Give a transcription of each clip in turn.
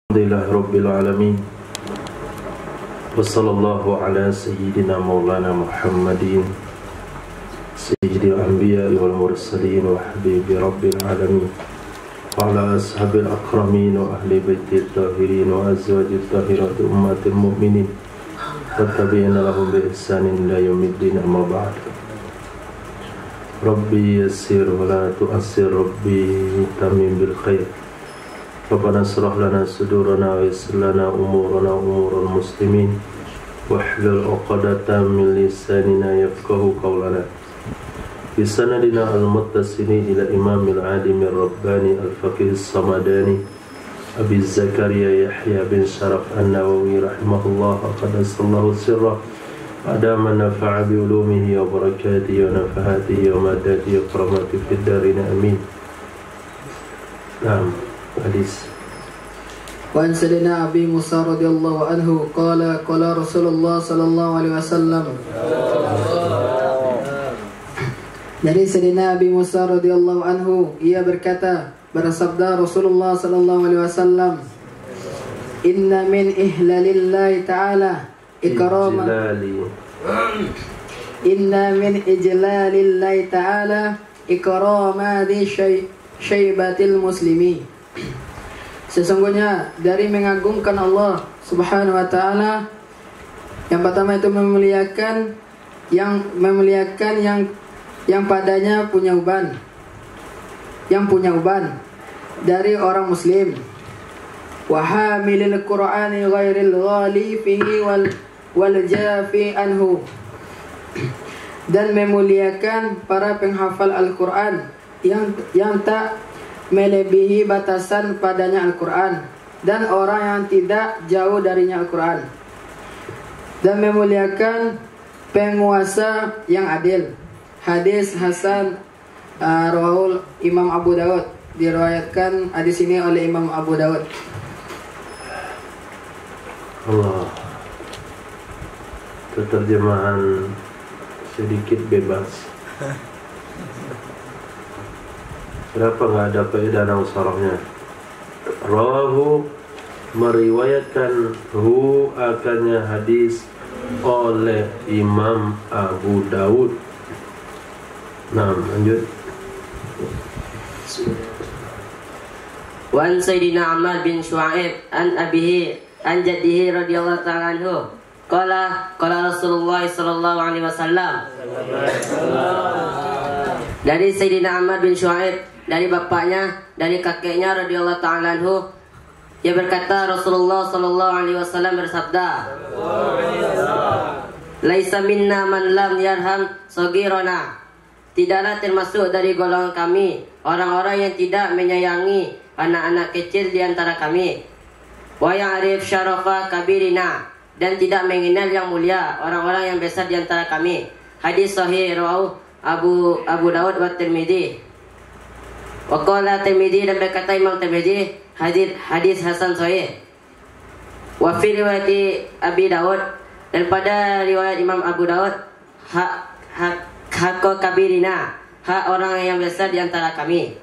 Alhamdulillah Rabbil Alamin. Wa sallallahu ala sayyidina maulana Muhammadin sayyidil anbiya wal mursalin wa habibi Rabbil Alamin wa ala ashabil akramin wa ahli baitil tahirin wa azwajil tahirat ummatil mu'minin wa tabi'ina lahum bi ihsanin ila yaumiddin, amma ba'd. Rabbi yassir wa la tu'assir, Rabbi tamim bil khair. Rabbana shrah lana sudurana wa yassir lana umurana umurul muslimin wahlul 'uqdatam min lisanina yafqahu qawlana. Bi sanadina al-muttasili ila imamil alimir rabbani al-faqih as-samadani Abi Zakaria Yahya bin Sharaf an-Nawawi rahimahullah qaddasallahu sirrah adama nafa'a bi ulumihi wa barakatihi wa nafahatihi wa madadihi wa karamatihi fid darin amin. Naam. Hadis. Wa an Sayyidina Abi Musa radhiyallahu anhu qala qala Rasulullah sallallahu alaihi wasallam. Dari Sayyidina Abi Musa radhiyallahu anhu, ia berkata, bersabda Rasulullah sallallahu alaihi wasallam, inna min ihlalillahi ta'ala ikraman, inna min ijlalillahi ta'ala ikramadi syaibatil muslimi. Sesungguhnya dari mengagungkan Allah Subhanahu wa taala, yang pertama itu memuliakan yang padanya punya uban, dari orang muslim. Wa hamilil Qur'ani ghairil ghali fihi wal jafi anhu, dan memuliakan para penghafal Al-Qur'an yang tak melebihi batasan padanya Al-Quran, dan orang yang tidak jauh darinya Al-Quran, dan memuliakan penguasa yang adil. Hadis Hasan rawahul Imam Abu Dawud, diriwayatkan hadis ini oleh Imam Abu Dawud. Allah, terjemahan sedikit bebas. Kenapa nggak ada faedah nausarahnya? Rawahu, meriwayatkan hu akannya hadis oleh Imam Abu Dawud. Nah, lanjut. Wan Sayyidina Ammar bin Shu'aib an abihi an jaddihi radhiyallahu ta'ala anhu qala Rasulullah sallallahu alaihi wasallam. Dari Sayyidina Ammar bin Shu'aib, dari bapaknya, dari kakeknya radhiyallahu ta'ala anhu, ia berkata, Rasulullah sallallahu alaihi wasallam bersabda, laisa minna man lam yarham saghirana, tidaklah termasuk dari golongan kami orang-orang yang tidak menyayangi anak-anak kecil di antara kami, wa ya'rif syarafa kabirina, dan tidak mengenal yang mulia orang-orang yang besar di antara kami. Hadis sahih rawahu Abu Dawud wa Tirmidzi. Wa qala Tirmidzi, dan berkata Imam Tirmidzi, hadis hasan sahih. Wa fi riwayat Abi Dawud, dan pada riwayat Imam Abu Dawud, hak kabirina, hak orang yang besar di antara kami.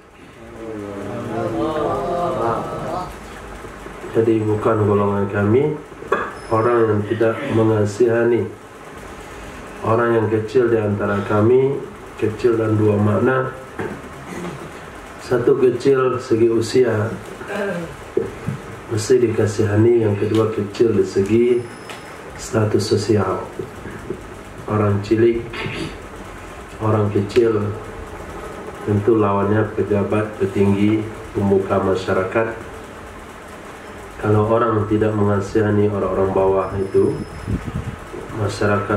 Jadi bukan golongan kami orang yang tidak mengasihani orang yang kecil di antara kami. Kecil dan dua makna. Satu, kecil segi usia, mesti dikasihani. Yang kedua, kecil dari segi status sosial. Orang cilik, orang kecil, tentu lawannya pejabat, petinggi, pemuka masyarakat. Kalau orang tidak mengasihani orang-orang bawah itu, masyarakat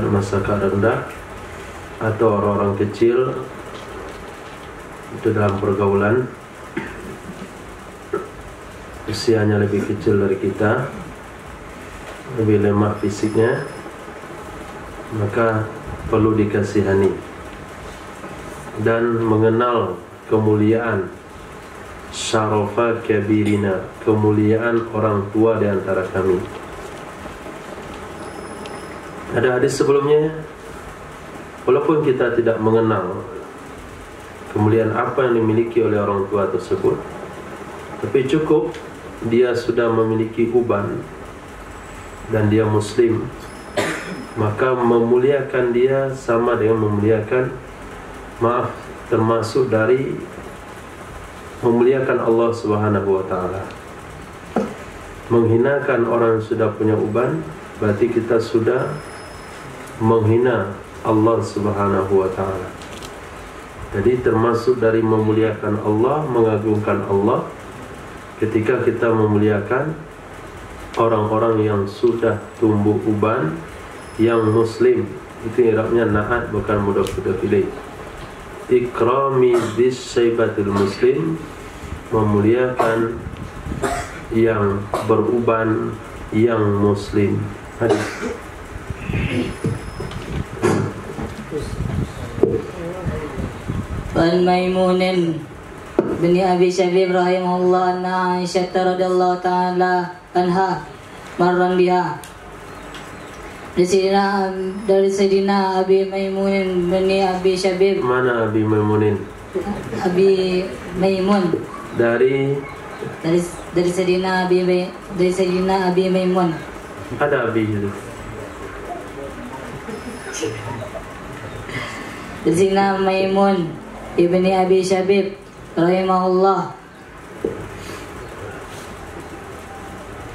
rendah, atau orang-orang kecil itu dalam pergaulan, usianya lebih kecil dari kita, lebih lemah fisiknya, maka perlu dikasihani dan mengenal kemuliaan syarafa kabirina, kemuliaan orang tua di antara kami. Ada hadis sebelumnya, walaupun kita tidak mengenal kemuliaan apa yang dimiliki oleh orang tua tersebut, tapi cukup dia sudah memiliki uban dan dia muslim, maka memuliakan dia sama dengan memuliakan, termasuk dari memuliakan Allah Subhanahu wa taala. Menghinakan orang yang sudah punya uban berarti kita sudah menghina Allah Subhanahu wa taala. Jadi termasuk dari memuliakan Allah, mengagungkan Allah ketika kita memuliakan orang-orang yang sudah tumbuh uban, yang muslim. Itu i'rabnya na'at, bukan mudhaf ilaih. Ikrami bis syaibatil muslim, memuliakan yang beruban, yang muslim. Hadis. An Maimunin bin Abi Syabib rahimahullah anna Aisyah radhiyallahu ta'ala anha marran biha. Dari Sayyidina Abi Maimunin bin Abi Syabib. Mana Abi Maimunin? Abi Maimun. Dari Sayyidina Abi Maimun. Ada Abi itu. Dari Sayyidina Maimun ibni Abi Syabib rahimahullah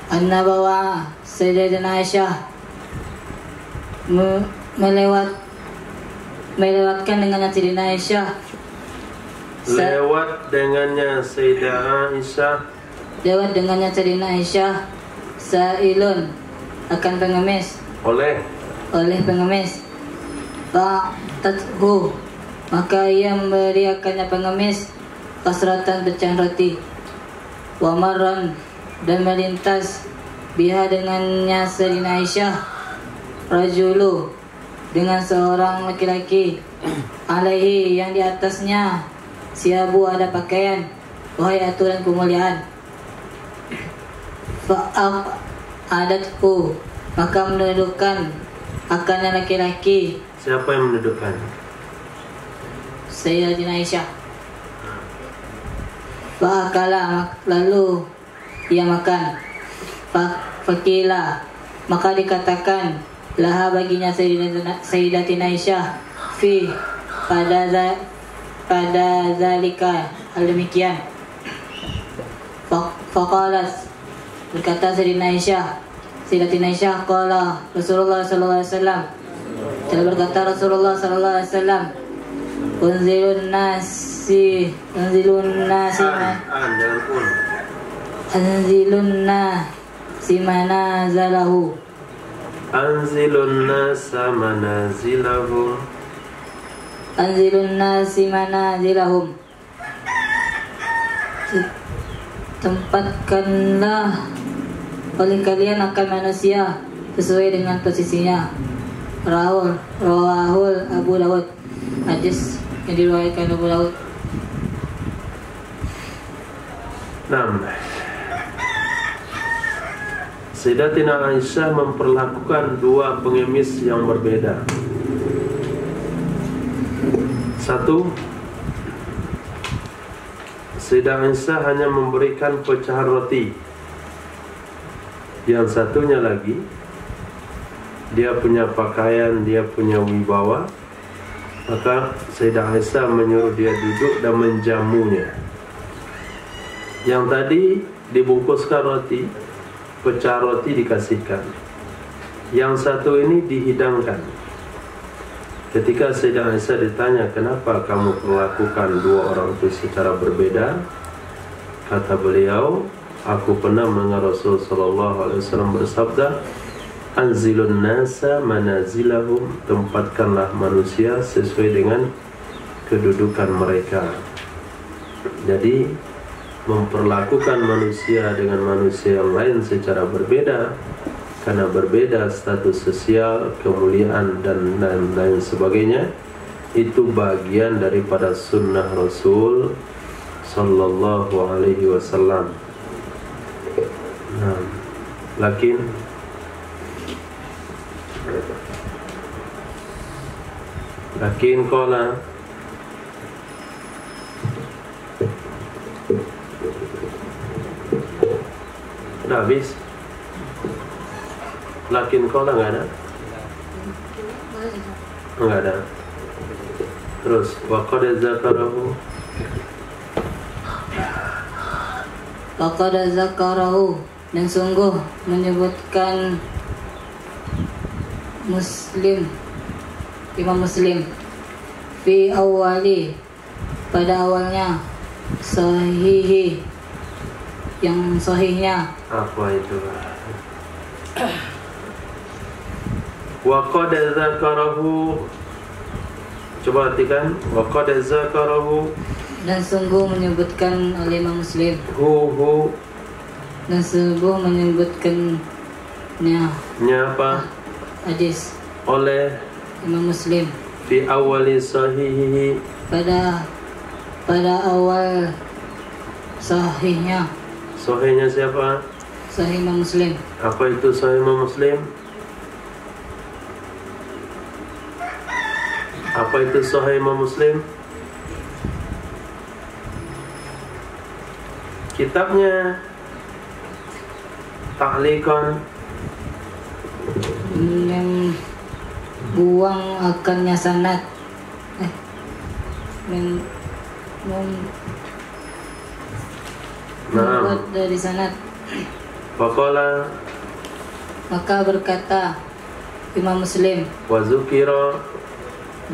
anna bawa Sayyidatina Aisyah melewatkan dengannya Sayyidatina Aisyah lewat dengannya Sayyidatina Aisyah sa'ilun akan pengemis oleh pengemis fa'tathu maka ia memberiakannya pengemis kasratan pecahan roti wamaran dan melintas biha dengannya Sayyidina Aisyah rajulu dengan seorang laki-laki alaihi yang di atasnya siabu ada pakaian wahai aturan kemuliaan fa'adatku maka mendudukkan akannya laki-laki. Siapa yang mendudukkan? Sayyidatina Aisyah. Fa'akala lalu ia makan. Fakila maka dikatakan laha baginya Sayyidatina Aisyah fi pada zalika hal demikian. Faqalat berkata Sayyidatina Aisyah qala Rasulullah sallallahu alaihi wasallam telah berkata Rasulullah sallallahu alaihi wasallam Unzilun nasi manazalahu. Anzilun nasi manazilahum. Tempatkanlah oleh kalian akan manusia sesuai dengan posisinya. Rawahul Abu Dawud. Hadis yang diriwayatkan Abu Dawud. Sayyidatina Aisyah memperlakukan dua pengemis yang berbeda. Satu, Sayyidatina Aisyah hanya memberikan pecahan roti. Yang satunya lagi, dia punya pakaian, dia punya wibawa. Maka Sayyidah Aisyah menyuruh dia duduk dan menjamunya. Yang tadi dibungkuskan roti, pecah roti dikasihkan. Yang satu ini dihidangkan. Ketika Sayyidah Aisyah ditanya, kenapa kamu perlakukan dua orang itu secara berbeda? Kata beliau, aku pernah mendengar Rasul sallallahu alaihi wasallam bersabda, Anzilun nasa manazilahum, tempatkanlah manusia sesuai dengan kedudukan mereka. Jadi memperlakukan manusia dengan manusia yang lain secara berbeda, karena berbeda status sosial, kemuliaan dan lain sebagainya, itu bagian daripada sunnah Rasul sallallahu alaihi wasallam. Lakin qala Udah habis. Lakin qala nggak ada? Nggak ada. Terus wa qad zakarahu. Faqad zakarahu, dan sungguh menyebutkan Imam Muslim fi awali, pada awalnya, sahihi, yang sahihnya. Apa itu? Wa qad zakarahu. Coba artikan wa qad zakarahu. Dan sungguh menyebutkan oleh Imam Muslim. Hu. Dan sungguh menyebutkannya. Apa? Hadis Oleh Imam Muslim fi awali sahihi. pada awal sahihnya. Sahihnya siapa? Sahih Imam Muslim. Apa itu sahih Imam Muslim? Apa itu sahih Imam Muslim? Kitabnya Ta'liqan, buang akannya sanad, membuat dari sanad. Faqala, Maka berkata Imam Muslim, wa zukira,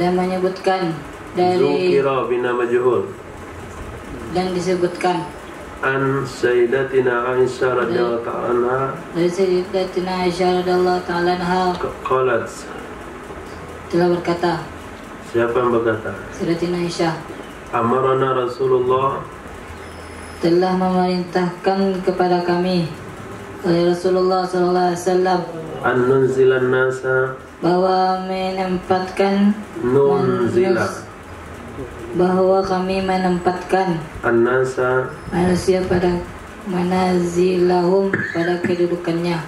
dan menyebutkan dari, zukira bina majhul, dan disebutkan an sayyidatina Aisyah radhiyallahu ta'ala anha, dari Sayyidatina Aisyah radhiyallahu ta'ala anha qalat. telah berkata, Siapa yang berkata? Sayyidatina Aisyah, Amarana Rasulullah, telah memerintahkan kepada kami oleh Rasulullah SAW an nunzilan nasa, bahwa menempatkan bahwa kami menempatkan an nasa manusia pada manazilahum, pada kedudukannya,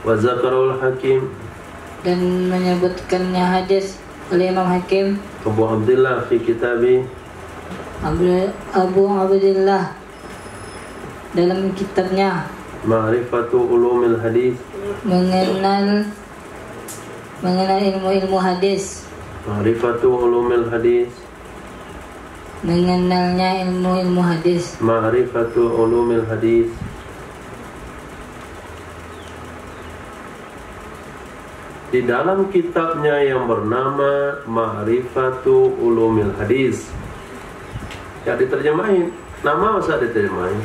wa zakarul Hakim, dan menyebutkannya hadis oleh Imam Hakim Abu Abdullah fi kitabi, Abu Abdullah dalam kitabnya Ma'rifatu ulumil hadis, mengenal ilmu hadis, Ma'rifatu ulumil hadis, mengenalnya ilmu hadis. Ma'rifatu ulumil hadis. Di dalam kitabnya yang bernama Ma'rifatu ulumil hadis, ya diterjemahin. Nama masa diterjemahin?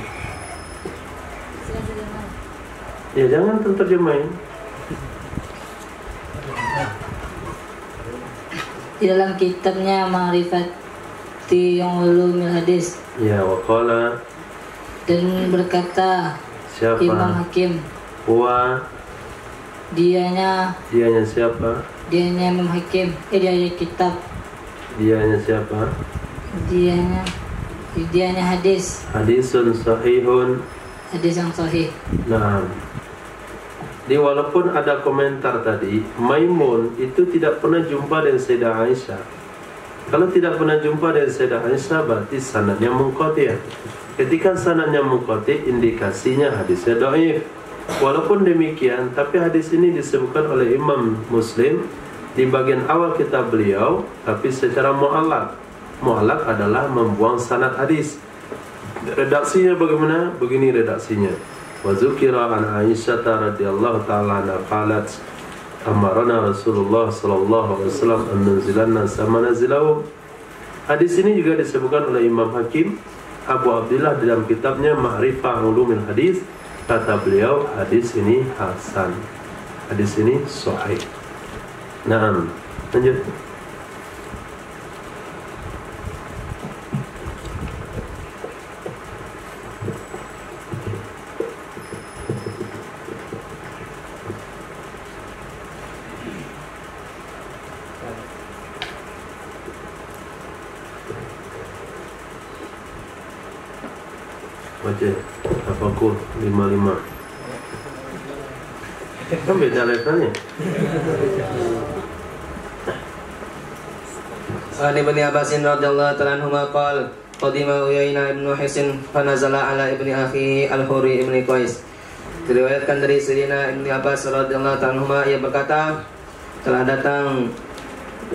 Ya jangan terjemahin. Di dalam kitabnya Ma'rifati ulumil hadis, Ya waqala, dan berkata siapa? Imam Hakim, Wa, dianya siapa? dianya Imam Hakim, dianya kitab, Dianya siapa? dianya hadis, Hadisun sahihun. hadis yang sahih. Nah, walaupun ada komentar tadi, Maimun itu tidak pernah jumpa dengan Sayyidah Aisyah. Kalau tidak pernah jumpa dengan Sayyidah Aisyah, berarti sanadnya munqati'. Ketika sanadnya munqati', indikasinya hadisnya dhaif. Walaupun demikian, tapi hadis ini disebutkan oleh Imam Muslim di bagian awal kitab beliau, tapi secara mu'allaq. Mu'allaq adalah membuang sanad hadis. Redaksinya bagaimana? Begini redaksinya. Wa dzukira an Aisyah radhiyallahu ta'ala anha qalat amarana Rasulullah sallallahu alaihi wasallam an nunzilanna samanazilahu. Hadis ini juga disebutkan oleh Imam Hakim Abu Abdullah dalam kitabnya Ma'rifah Ulumil Hadis. Kata beliau, hadis ini hasan. Hadis ini sahih. Naam. Lanjut. Baca Tafakur 55. Kan beda levelnya. An Ibn Abbasin radhiyallahu ta'ala anhuma qala qadima Uyayna ibn Hisin fanazala ala ibni akhi al-Huri ibn Qais Diriwayatkan dari Sayyidina Ibnu Abbas radhiyallahu ta'ala anhuma, ia berkata, telah datang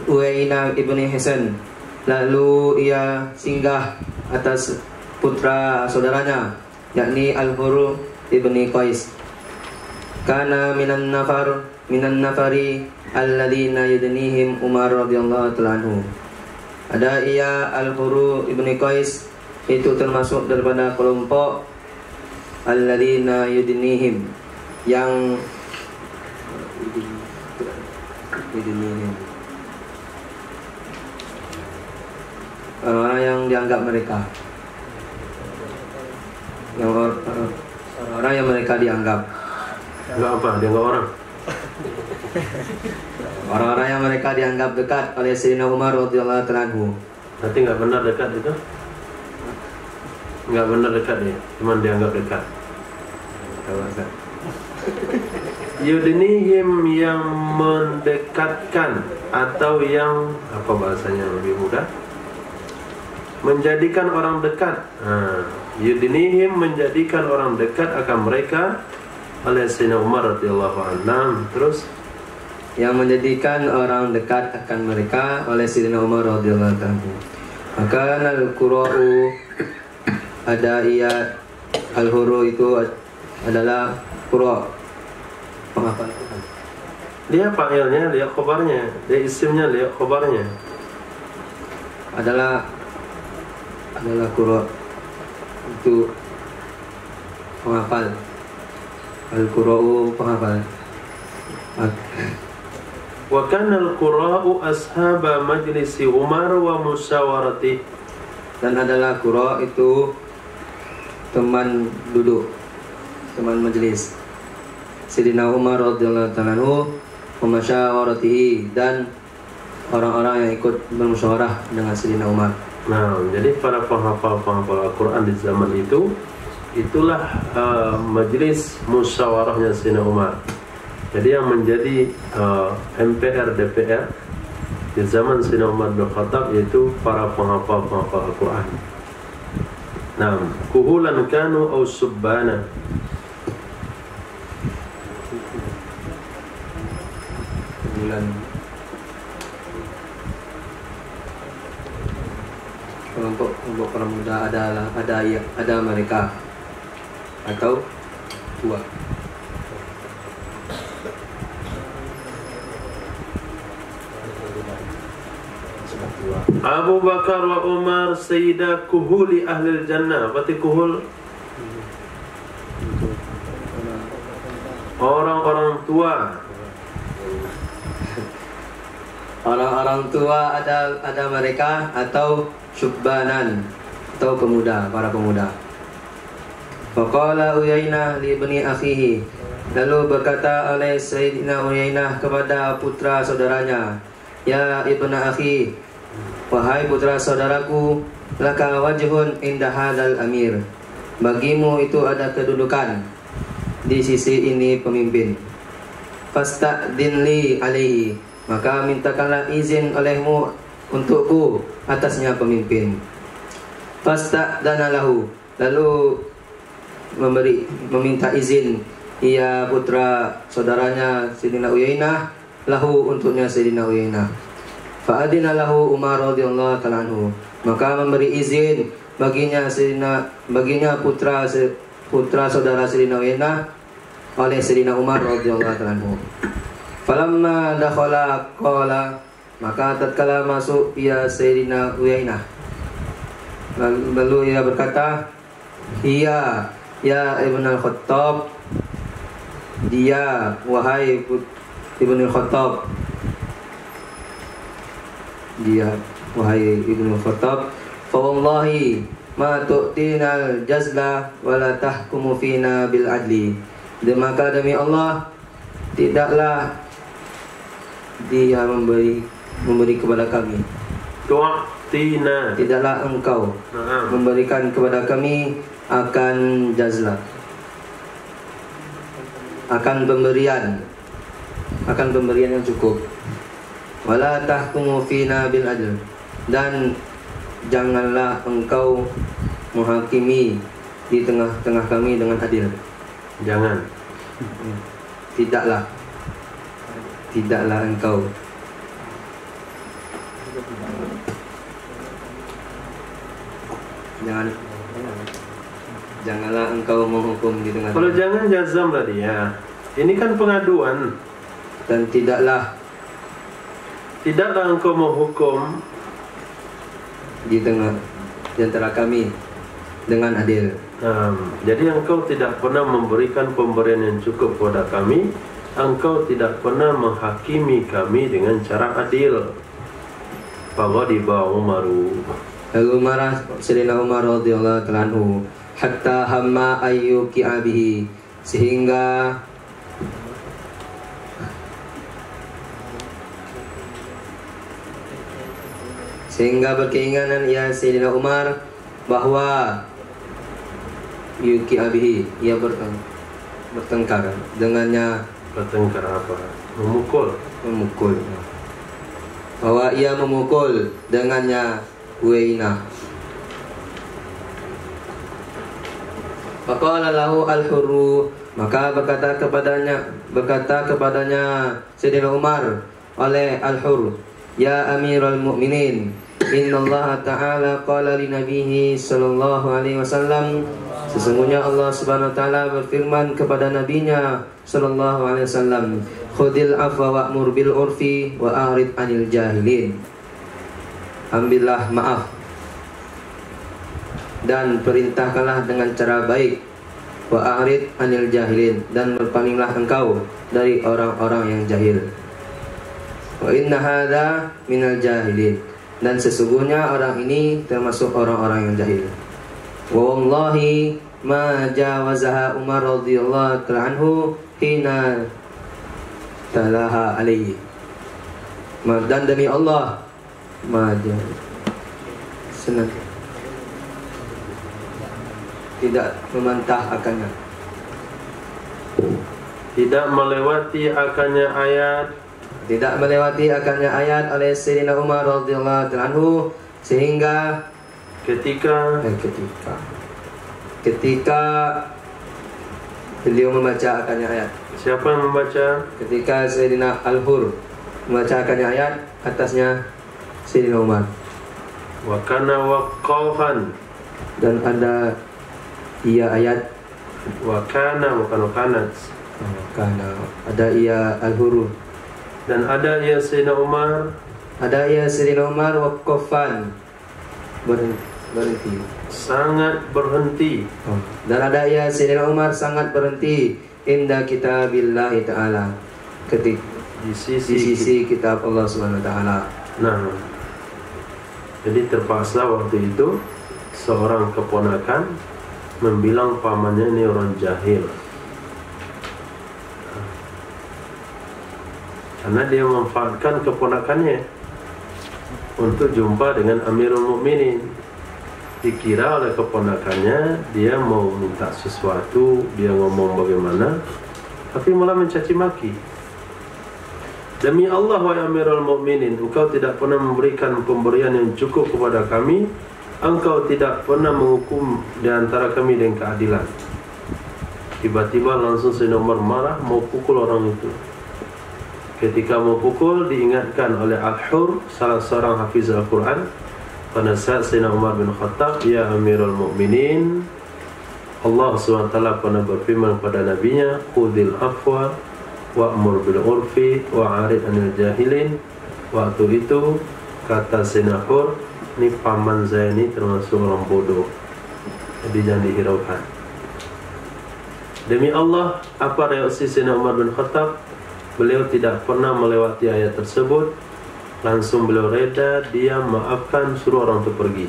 Uyainah ibni Hisan, lalu ia singgah atas putra saudaranya, yakni Al-Huru ibni Qais. Kana minan nafari alladzina yudnihim Umar radhiyallahu ta'ala anhu. Ada ia Al-Huru ibni Qais, itu termasuk daripada kelompok alladzina yudnihim, yang orang-orang yang dianggap mereka, yang orang yang mereka dianggap. Enggak apa, dianggap orang. Orang-orang yang mereka dianggap dekat oleh Sayyidina Umar radhiyallahu ta'ala anhu. Berarti nggak benar dekat itu? Nggak benar dekat ya, cuma dianggap dekat. Yudnihim, yang mendekatkan, atau yang apa bahasanya lebih mudah, menjadikan orang dekat. Yudnihim, menjadikan orang dekat akan mereka oleh Sayyidina Umar radhiyallahu anhu. Terus yang menjadikan orang dekat akan mereka oleh Sayyidina Umar radhiyallahu anhu. Maka al-Qura'u, ada ia Al-Huru itu adalah Qura', penghafal Quran. dia fa'ilnya, dia khabarnya, dia isimnya, dia khabarnya. Adalah Qura', itu penghafal. Al-Qura'u, penghafal. Wa kana al-qura'u ashaba majlisi Umar wa musyawarati. Dan adalah Qura' itu teman duduk, teman majelis Sayyidina Umar radhiyallahu ta'ala anhu, wa musyawaratihi, dan orang-orang yang ikut bermusyawarah dengan Sayyidina Umar. Nah, jadi para penghafal Al-Quran di zaman itu, itulah majelis musyawarahnya Sayyidina Umar. Jadi yang menjadi MPR DPR di zaman Sayyidina Umar bin Khattab, yaitu para penghafal Al-Quran. Nah, kuhulan kanu aw subbana. Bulan kelompok orang muda ada mereka atau tua. Abu Bakar wa Umar sayyida kuhuli ahli jannah. Berarti kuhul orang-orang tua. Orang-orang tua ada mereka, atau syubbanan, atau pemuda, para pemuda. Faqala Uyainah li ibni akhihi, lalu berkata oleh Sayyidina Uyainah kepada putra saudaranya, ya ibna akhi, wahai putra saudaraku, laka wajhun inda hadzal amir, bagimu itu ada kedudukan di sisi ini pemimpin. Fasta'din li alaihi, maka mintakanlah izin olehmu untukku atasnya pemimpin. Fasta'dana lahu, lalu meminta izin ia putra saudaranya Sayyidina Uyainah lahu, untuknya Sayyidina Uyainah. Fa'adina lahu Umar radhiyallahu ta'ala anhu, maka memberi izin baginya putra saudara Sayyidina Uyainah oleh Sayyidina Umar radhiyallahu ta'ala anhu. Falamma dakhala qala, maka tatkala masuk ia Sayyidina Uyainah, lalu ia berkata, iya ya Ibn al-Khattab, dia wahai Ibn al-Khattab, dia wahai Ibn al-Khattab, fa wallahi ma tu'tina al-jazla wa la tahkumu fina bil adli, maka demi Allah tidaklah dia memberi kepada kami, tu'tina, tidaklah engkau memberikan kepada kami akan jazla, akan pemberian yang cukup. Wala tahkumu fina bil adl, dan janganlah engkau menghakimi di tengah-tengah kami dengan adil. Jangan. Tidaklah engkau janganlah engkau menghukum di tengah. Kalau jangan jazam tadi ya. Ini kan pengaduan. Dan tidaklah engkau menghukum di antara kami dengan adil. Jadi engkau tidak pernah memberikan pemberian yang cukup kepada kami. Engkau tidak pernah menghakimi kami dengan cara adil. Faghadiba Umaru. Lalu marah Sayyidina Umar radhiyallahu ta'ala anhu hatta hamma ayyuki abihi, sehingga berkeinginan ya Sayyidina Umar bahwa yuki abihi, ia bertengkar dengannya. Bertengkar apa? Memukul. Bahwa ia memukul dengannya Uyainah. Faqala lahu al-Hurru, maka berkata kepadanya Sayyidina Umar oleh Al-Hurr, ya Amirul Mukminin, innallaha ta'ala qala li nabiyhi sallallahu alaihi wasallam, sesungguhnya Allah Subhanahu wa taala berfirman kepada nabinya sallallahu alaihi wasallam, khudil afwa wa'mur bil urfi wa a'rid 'anil jahilin. Ambillah maaf dan perintahkanlah dengan cara baik, wa a'rid 'anil jahilin, dan berpalinglah engkau dari orang-orang yang jahil. Wa inna hadza minal jahilin, dan sesungguhnya orang ini termasuk orang-orang yang jahil. Wa wallahi ma jawazaha Umar radhiyallahu ta'ala anhu hina talaha alaihi. Dan demi Allah, senang tidak memantah akannya, tidak melewati akannya ayat oleh Sayyidina Umar radhiyallahu ta'ala anhu, sehingga ketika beliau membaca akannya ayat. Siapa yang membaca? Ketika Sayyidina Al-Hurr membaca akannya ayat, atasnya Sayyidina Umar. Wa kana waqafan, dan ada ia ayat wa kana bukan kanat. Karena ada ia Al-Hurr, dan ada ia Sayyidina Umar, waqafan, berhenti, sangat berhenti. Dan ada ia Sayyidina Umar sangat berhenti inda kitabillahi ta'ala, di sisi kitab Allah Subhanahu wa taala. Nah, jadi terpaksa waktu itu seorang keponakan membilang pamannya ini orang jahil, karena dia memanfaatkan keponakannya untuk jumpa dengan Amirul Mukminin. Dikira oleh keponakannya dia mau minta sesuatu, dia ngomong bagaimana, tapi malah mencaci maki. Demi Allah wahai Amirul Mukminin, engkau tidak pernah memberikan pemberian yang cukup kepada kami. Engkau tidak pernah menghukum di antara kami dengan keadilan. Tiba-tiba langsung Sayyidina Umar marah, mau pukul orang itu. Ketika mau pukul, diingatkan oleh Al-Hurr, salah seorang hafiz Al-Quran, pada saat Sayyidina Umar bin Khattab, ya Amirul Mukminin, Allah SWT pernah berfirman kepada nabinya, khudil afwa wa'mur bil urfi wa'arid anil jahilin. Waktu itu kata Sayyidina Hurr, ini paman saya ini termasuk orang bodoh, jadi jangan dihiraukan. Demi Allah, apa reaksi Sayyidina Umar bin Khattab? Beliau tidak pernah melewati ayat tersebut. Langsung beliau reda, dia maafkan, suruh orang itu pergi.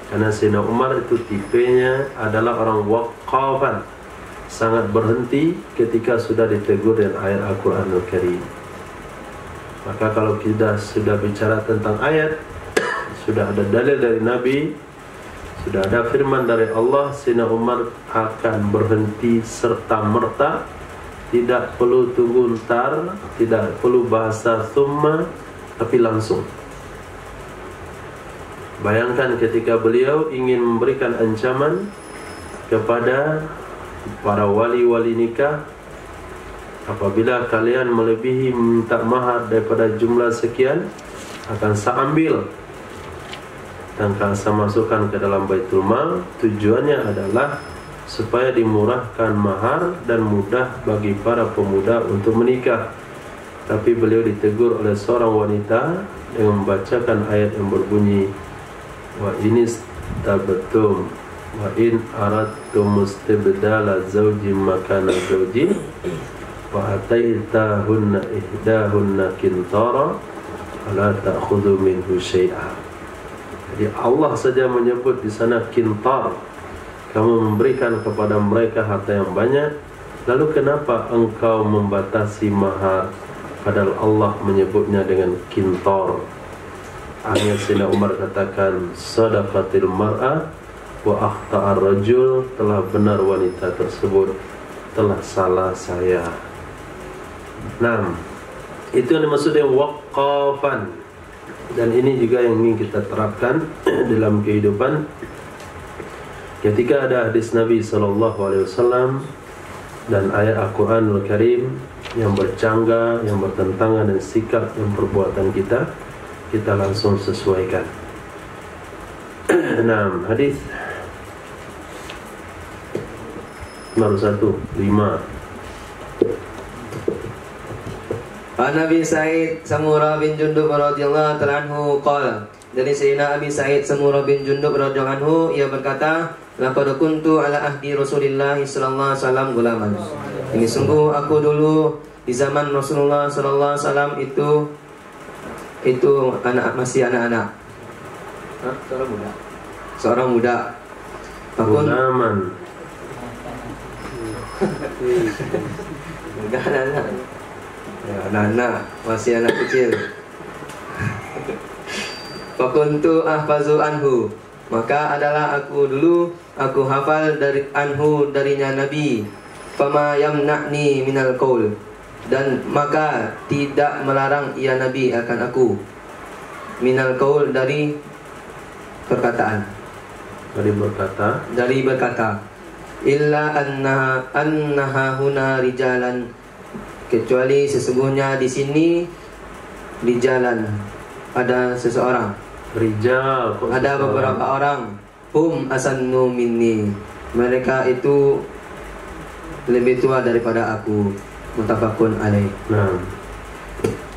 Karena Sayyidina Umar itu tipenya adalah orang waqafan, sangat berhenti ketika sudah ditegur dengan ayat Al-Quranul Karim. Maka kalau kita sudah bicara tentang ayat, sudah ada dalil dari Nabi, sudah ada firman dari Allah, Sayyidina Umar akan berhenti serta merta, tidak perlu tunggu ntar, tidak perlu bahasa thumma, tapi langsung. Bayangkan ketika beliau ingin memberikan ancaman kepada para wali-wali nikah, apabila kalian melebihi minta mahar daripada jumlah sekian, akan saya ambil dan akan saya masukkan ke dalam Baitul Mal. Tujuannya adalah supaya dimurahkan mahar dan mudah bagi para pemuda untuk menikah. Tapi beliau ditegur oleh seorang wanita dengan membacakan ayat yang berbunyi, wa inistabtum wa in aradtum istibdala zawjin makana zawjin wa ataitahunna ihdahunna qintara fala ta'khudhu minhu syai'a. Jadi Allah saja menyebut di sana qintar, kamu memberikan kepada mereka harta yang banyak, lalu kenapa engkau membatasi mahar? Padahal Allah menyebutnya dengan qintar. Akhirnya Sayyidina Umar katakan, sadaqatil mar'ah wa akhta'ar rajul, telah benar wanita tersebut, telah salah saya. Nah, itu yang dimaksud dengan waqafan. Dan ini juga yang ingin kita terapkan dalam kehidupan. Ketika ada hadis Nabi SAW dan ayat Al-Quranul Karim yang bercanggah, yang bertentangan dengan sikap dan perbuatan kita, kita langsung sesuaikan. Nah, hadis nomor 5. An Abi Sa'id Samurah bin Jundub radhiyallahu ta'ala anhu qala, dari Sayyidina Abi Sa'id Samurah bin Jundub radhiyallahu anhu, ia berkata, laqad kuntu ala ahdi Rasulillah sallallahu alaihi wasallam gulaman. Ini sungguh aku dulu di zaman Rasulullah sallallahu alaihi wasallam itu masih anak-anak. Seorang muda. Gulaman. Enggak anak-anak. Ya, anak-anak, masih anak kecil. Fakuntu ahfazu anhu, maka adalah aku dulu aku hafal dari anhu darinya Nabi. Fama yamna'ni minal qaul, dan maka tidak melarang ia Nabi akan aku minal qaul dari perkataan, dari berkata illa annaha huna rijalan, kecuali sesungguhnya di sini di jalan ada seseorang, rijal, ada beberapa orang, hum asannu minni, mereka itu lebih tua daripada aku. Muttafaqun alaih. Nah,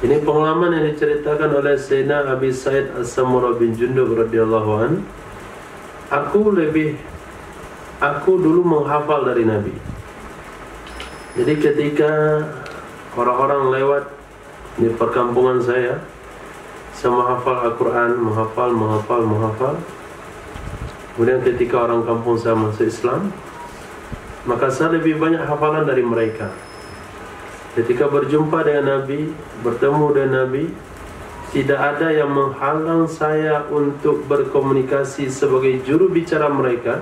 ini pengalaman yang diceritakan oleh Sayyidina Abi Sa'id As-Samurah bin Jundub radhiyallahu an. Aku dulu menghafal dari Nabi. Jadi ketika orang-orang lewat di perkampungan saya menghafal Al-Quran, menghafal. Kemudian ketika orang kampung saya masuk Islam, maka saya lebih banyak hafalan dari mereka. Ketika berjumpa dengan Nabi, bertemu dengan Nabi, tidak ada yang menghalang saya untuk berkomunikasi sebagai juru bicara mereka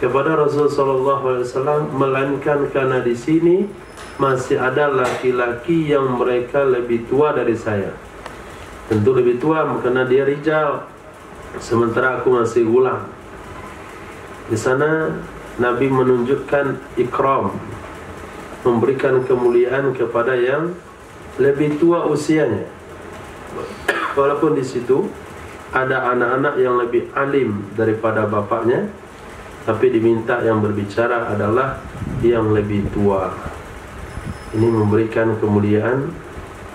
kepada Rasulullah SAW, melainkan karena di sini masih ada laki-laki yang mereka lebih tua dari saya. Tentu lebih tua karena dia rijal, sementara aku masih gulam. Di sana Nabi menunjukkan ikram, memberikan kemuliaan kepada yang lebih tua usianya. Walaupun di situ ada anak-anak yang lebih alim daripada bapaknya, tapi diminta yang berbicara adalah yang lebih tua. Ini memberikan kemuliaan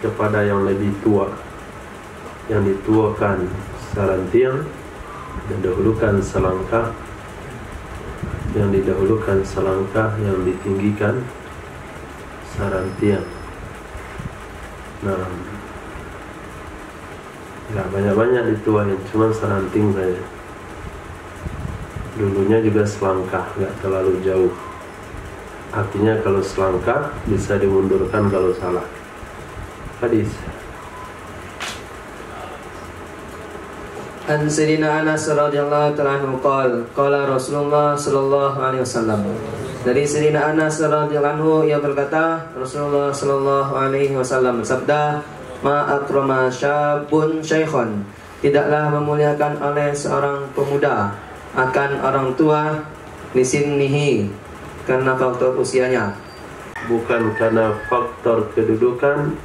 kepada yang lebih tua, yang dituakan sarantiang dan dahulukan selangkah, yang didahulukan selangkah, yang ditinggikan sarantiang. Nah, nggak banyak-banyak dituain, cuma seranting saja. Dulunya juga selangkah, nggak terlalu jauh. Artinya kalau selangkah bisa dimundurkan kalau salah. Hadis. An Sayyidina Anas radhiyallahu ta'ala anhu qala Rasulullah sallallahu alaihi wasallam. Dari Sayyidina Anas radhiyallahu anhu, ia berkata, Rasulullah sallallahu alaihi wasallam bersabda, ma akrama syabun syaikhan, tidaklah memuliakan oleh seorang pemuda akan orang tua lisinnihi, karena faktor usianya. Bukan karena faktor kedudukan,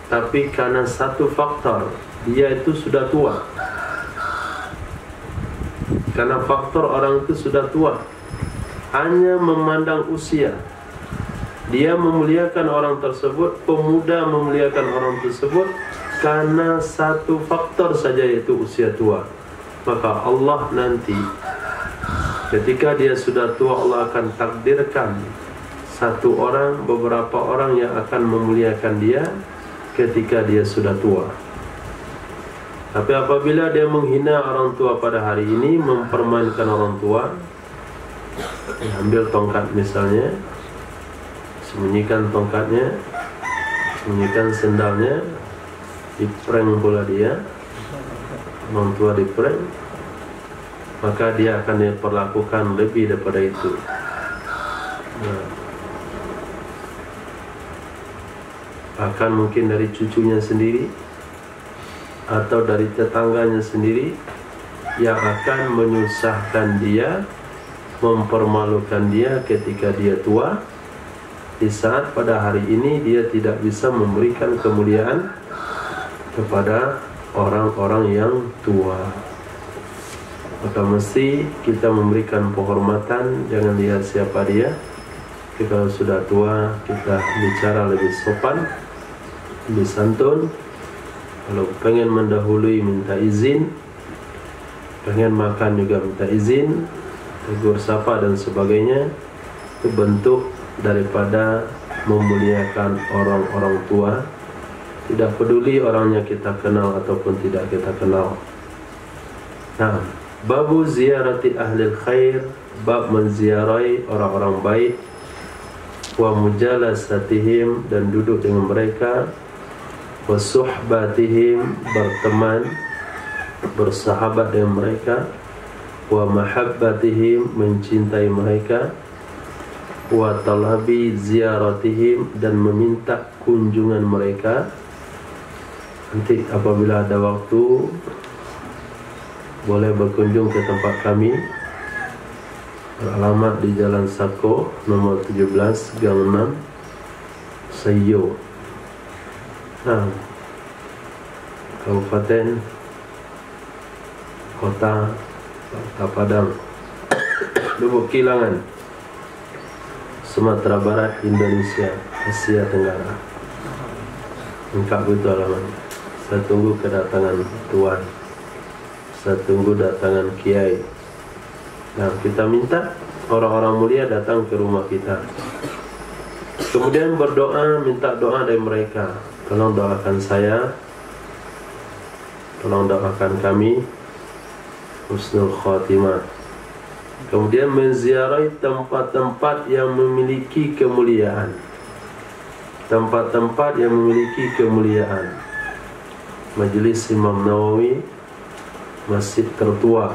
tapi karena satu faktor, dia itu sudah tua. Karena faktor orang itu sudah tua, hanya memandang usia. Dia memuliakan orang tersebut, pemuda memuliakan orang tersebut karena satu faktor saja, yaitu usia tua. Maka Allah nanti ketika dia sudah tua, Allah akan takdirkan satu orang, beberapa orang yang akan memuliakan dia ketika dia sudah tua. Tapi apabila dia menghina orang tua pada hari ini, mempermainkan orang tua, ambil tongkat misalnya, sembunyikan tongkatnya, sembunyikan sendalnya, diprank pula dia, orang tua diprank, maka dia akan diperlakukan lebih daripada itu. Bahkan mungkin dari cucunya sendiri atau dari tetangganya sendiri yang akan menyusahkan dia, mempermalukan dia ketika dia tua, di saat pada hari ini dia tidak bisa memberikan kemuliaan kepada orang-orang yang tua. Maka mesti kita memberikan penghormatan, jangan lihat siapa dia. Tapi kalau sudah tua, kita bicara lebih sopan, lebih santun. Kalau pengen mendahului, minta izin. Pengen makan juga minta izin, tegur sapa dan sebagainya. Itu bentuk daripada memuliakan orang-orang tua. Tidak peduli orangnya kita kenal ataupun tidak kita kenal. Nah, babu ziarati ahlil khair, bab menziarahi orang-orang baik, wa mujalasatihim, dan duduk dengan mereka, wa suhbatihim, berteman, bersahabat dengan mereka, wa mahabbatihim, mencintai mereka, wa talabi ziaratihim, dan meminta kunjungan mereka. Nanti apabila ada waktu, boleh berkunjung ke tempat kami. Beralamat di Jalan Sako nomor 17 Gang 6 Sayo, Kabupaten Kota Padang, Lubuk Kilangan, Sumatera Barat, Indonesia, Asia Tenggara. Lengkap itu alamatnya. Saya tunggu kedatangan Tuan, saya tunggu datangan Kiai. Nah, kita minta orang-orang mulia datang ke rumah kita. Kemudian berdoa, minta doa dari mereka. Tolong doakan saya, tolong doakan kami husnul khatimah. Kemudian menziarahi tempat-tempat yang memiliki kemuliaan. Tempat-tempat yang memiliki kemuliaan. Majelis Imam Nawawi, masjid tertua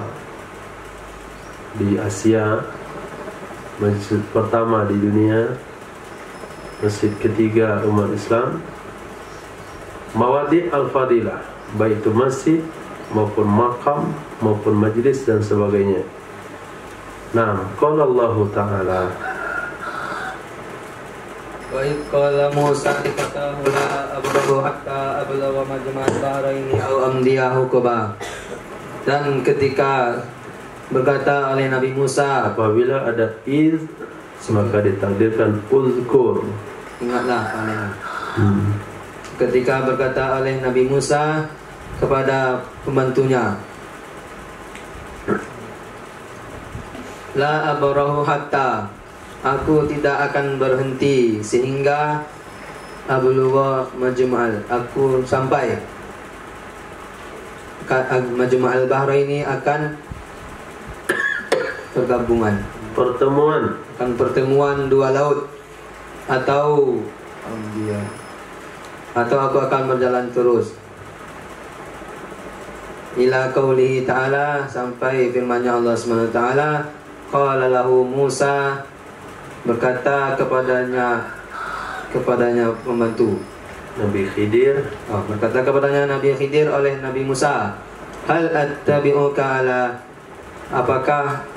di Asia, masjid pertama di dunia, masjid ketiga umat Islam. Mawadi' al-fadilah, baik itu masjid maupun makam maupun majlis dan sebagainya. Nah, qala Allah Ta'ala, wa qala Musa fatahu la abdahu hatta ablagha majma'al bahraini aw amdiyahu quba. Dan ketika berkata oleh Nabi Musa, apabila ada iz, maka ditakdirkan uzkur. Ingatlah kalian. Ketika berkata oleh Nabi Musa kepada pembantunya, la abarahu hatta, aku tidak akan berhenti sehingga ablugha majma'al, aku sampai Majma'al Bahraini akan pertemuan dua laut, atau aku akan berjalan terus ila qaulihi ta'ala, sampai firman-Nya Allah Subhanahu wa taala, qala lahu Musa, berkata kepadanya pembantu Nabi Khidir, berkata kepadanya Nabi Khidir oleh Nabi Musa, hal attabi'uka ala, apakah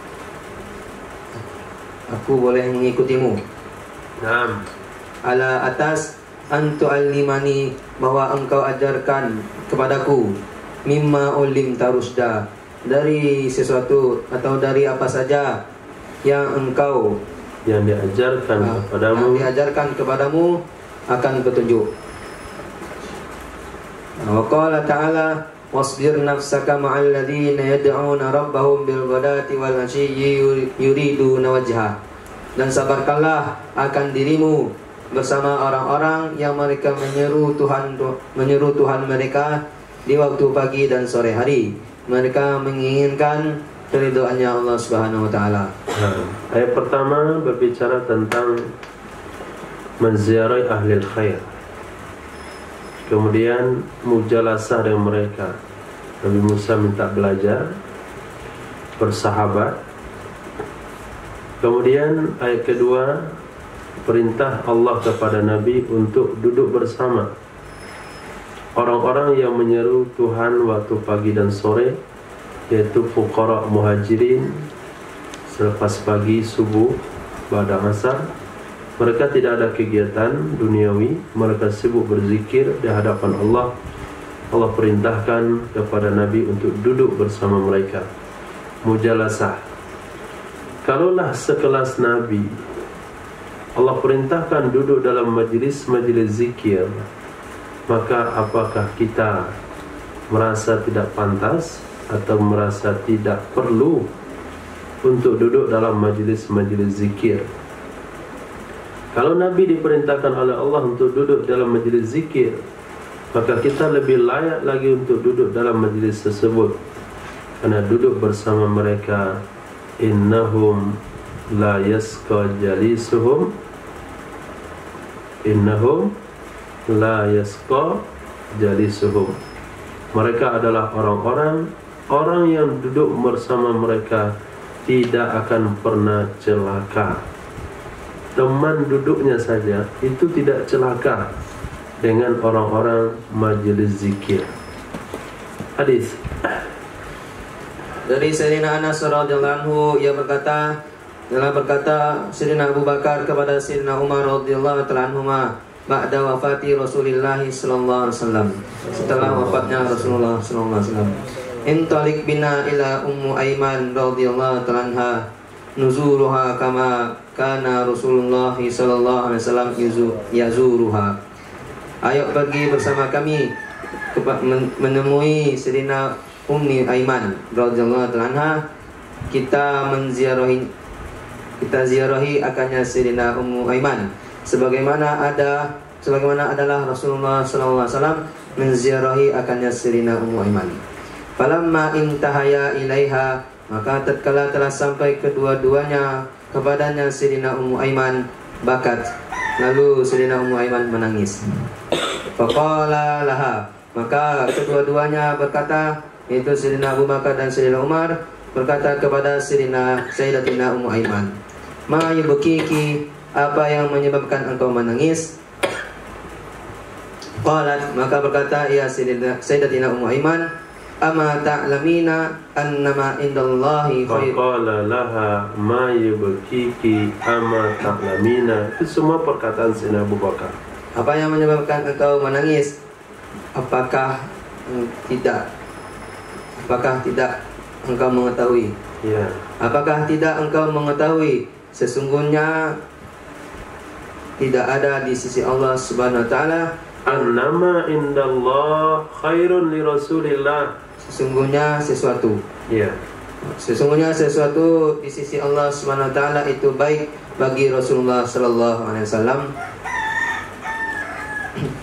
aku boleh mengikutimu. Naam. Ala atas antu'allimani, bahwa engkau ajarkan kepadaku, mimma ulim tarusda, dari sesuatu atau dari apa saja yang engkau yang diajarkan kepadamu, yang diajarkan kepadamu akan petunjuk. Wa qala ta'ala wasbir nafsaka ma'al ladzina yad'una rabbahum bil ghadati wal 'ashiyyi yuriduna wajha, dan sabarkanlah akan dirimu bersama orang-orang yang mereka menyeru Tuhan mereka di waktu pagi dan sore hari. Mereka menginginkan keridhaannya Allah Subhanahu wa taala. Ayat pertama berbicara tentang menziarahi ahli khair. Kemudian mujalasah dengan mereka. Nabi Musa minta belajar, bersahabat. Kemudian ayat kedua, perintah Allah kepada Nabi untuk duduk bersama orang-orang yang menyeru Tuhan waktu pagi dan sore, yaitu fuqara muhajirin. Selepas pagi subuh pada asar, mereka tidak ada kegiatan duniawi, mereka sibuk berzikir di hadapan Allah. Allah perintahkan kepada Nabi untuk duduk bersama mereka, mujalasah. Kalaulah sekelas Nabi Allah perintahkan duduk dalam majlis-majlis zikir, maka apakah kita merasa tidak pantas atau merasa tidak perlu untuk duduk dalam majlis-majlis zikir? Kalau Nabi diperintahkan oleh Allah untuk duduk dalam majlis zikir, maka kita lebih layak lagi untuk duduk dalam majlis tersebut, karena duduk bersama mereka, innahum la yasqa jalisuhum, innahum la yasqa jalisuhum. Mereka adalah orang yang duduk bersama mereka tidak akan pernah celaka. Teman duduknya saja itu tidak celaka dengan orang-orang majelis zikir. Hadis dari Sayyidina Anas radhiyallahu anhu, ia berkata, telah berkata Sayyidina Abu Bakar kepada Sayyidina Umar radhiyallahu ta'ala anhuma, ba'da wafati Rasulullah sallallahu alaihi wasallam, setelah wafatnya Rasulullah sallallahu alaihi wasallam, intalik bina ila Ummu Aiman radhiyallahu ta'ala anha, nuzuruha kama kana Rasulullah sallallahu alaihi wasallam yazuruha. Ayo pergi bersama kami menemui Sayyidina Ummi Aiman radhiyallahu ta'ala anha, kita ziarahi akannya Sayyidina Ummu Aiman, sebagaimana adalah Rasulullah sallallahu alaihi wasallam menziarahi akannya Sayyidina Ummu Aiman. Falamma intahaya ilaiha, maka tatkala telah sampai kedua-duanya kepadanya Sayyidina Ummu Aiman, bakat, lalu Sayyidina Ummu Aiman menangis. Faqala laha, maka kedua-duanya berkata, yaitu Sayyidina Abu Bakar dan Sayyidina Umar, berkata kepada Sayyidatina Ummu Aiman, ma yubkiki, apa yang menyebabkan engkau menangis? Qalat, maka berkata ia Sayyidatina Ummu Aiman, ama ta'lamina annama indallahi khair. Faqala laha ma yubkiki ama ta'lamina. Itu semua perkataan Sayyidina Abu Bakar. Apa yang menyebabkan engkau menangis? Apakah tidak engkau mengetahui? Ya. Apakah tidak engkau mengetahui sesungguhnya tidak ada di sisi Allah Subhanahu wa taala annama indallah khairun li Rasulillah. Sesungguhnya sesuatu. Ya. Sesungguhnya sesuatu di sisi Allah Subhanahu wa taala itu baik bagi Rasulullah sallallahu alaihi wasallam.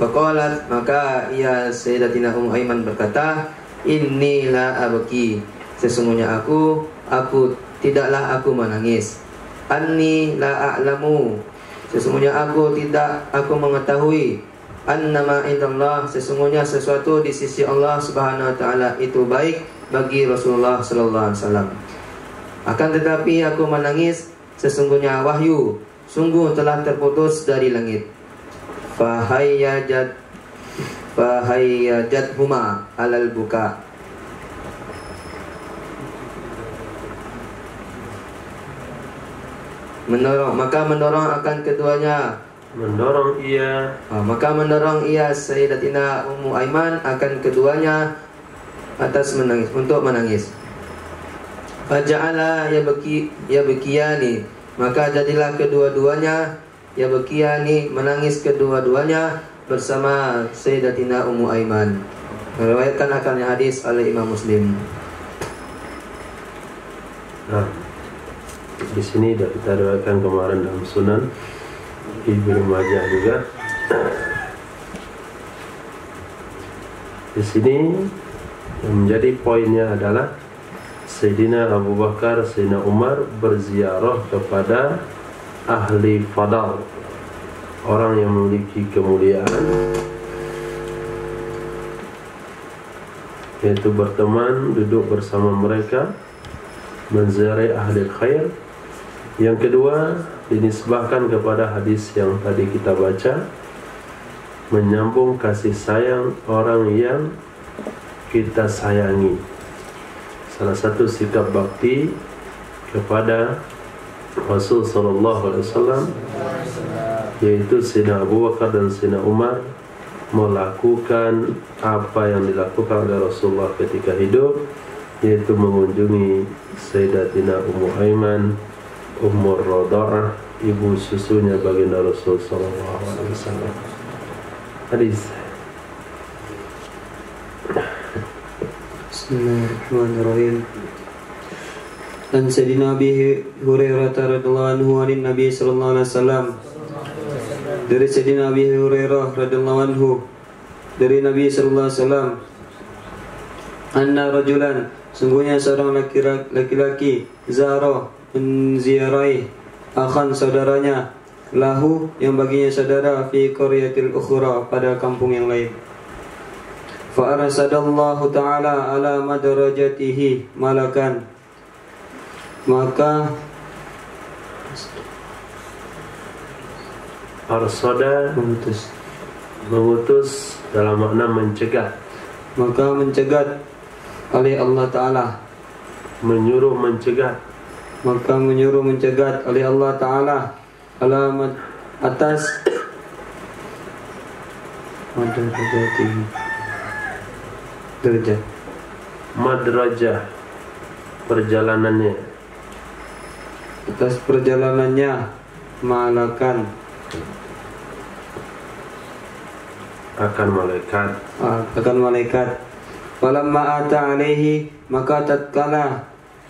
Faqalat, maka ia Sayyidatina Ummu Aiman berkata, inni la abki, sesungguhnya aku tidaklah aku menangis. Anni la a'lamu, sesungguhnya aku mengetahui. Annama indallah, sesungguhnya sesuatu di sisi Allah Subhanahu wa taala itu baik bagi Rasulullah sallallahu alaihi wasallam. Akan tetapi aku menangis, sesungguhnya wahyu sungguh telah terputus dari langit. Fahayyajat huma alal buka. mendorong akan keduanya. Mendorong ia Maka mendorong ia Sayyidatina Ummu Aiman akan keduanya atas menangis, untuk menangis. Faja'ala yabkiyani, maka jadilah kedua-duanya yabkiyani, menangis kedua-duanya bersama Sayyidatina Ummu Aiman. Meriwayatkan akan hadis oleh Imam Muslim. Nah, di sini sudah kita riwayatkan kemarin dalam Sunan Ibnu Majah juga. Di sini yang menjadi poinnya adalah Sayyidina Abu Bakar, Sayyidina Umar berziarah kepada ahli fadal, orang yang memiliki kemuliaan, yaitu berteman, duduk bersama mereka, menziarahi ahli khair. Yang kedua, dinisbahkan kepada hadis yang tadi kita baca, menyambung kasih sayang orang yang kita sayangi. Salah satu sikap bakti kepada Rasul sallallahu alaihi wasallam, yaitu Sayyidina Abu Bakar dan Sayyidina Umar melakukan apa yang dilakukan oleh Rasulullah ketika hidup, yaitu mengunjungi Sayyidatina Ummu Aiman, Ummur Radha'ah, ibu susunya baginda Rasul sallallahu alaihi wasallam. Hadis. Bismillahirrahmanirrahim. An Sayyidina Abi Hurairah radhiyallahu anhu anin Nabi sallallahu alaihi wasallam. Dari Sayyidina Abi Hurairah radhiyallahu anhu dari Nabi sallallahu alaihi wasallam, anna rajulan, sungguhnya seorang laki-laki zara menziarahi akhan, saudaranya, lahu yang baginya saudara, fi qaryatil ukhra, pada kampung yang lain. Fa arsadallahu ta'ala ala madarajatihi malakan, maka arsada mengutus dalam makna mencegat, maka mencegat oleh Allah Ta'ala, menyuruh mencegat, maka menyuruh mencegat oleh Allah Ta'ala alamat atas madrajah perjalanannya, atas perjalanannya malakan akan malaikat. Falamma ata alaihi, maka tatkala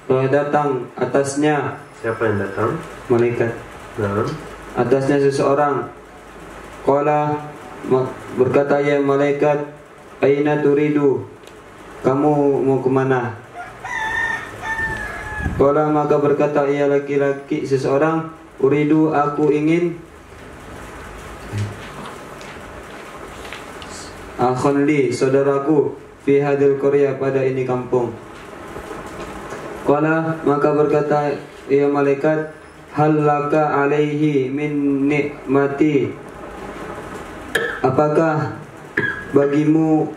datang atasnya. Siapa yang datang? Malaikat. Nah, atasnya seseorang. Qala, berkata ya malaikat, aina turidu, kamu mau kemana? Qala, maka berkata ya laki-laki seseorang, uridu, aku ingin akhun li, saudaraku, fi hadil qarya, pada ini kampung. Qala, maka berkata ya malaikat, hal laka alaihi min nikmati, apakah bagimu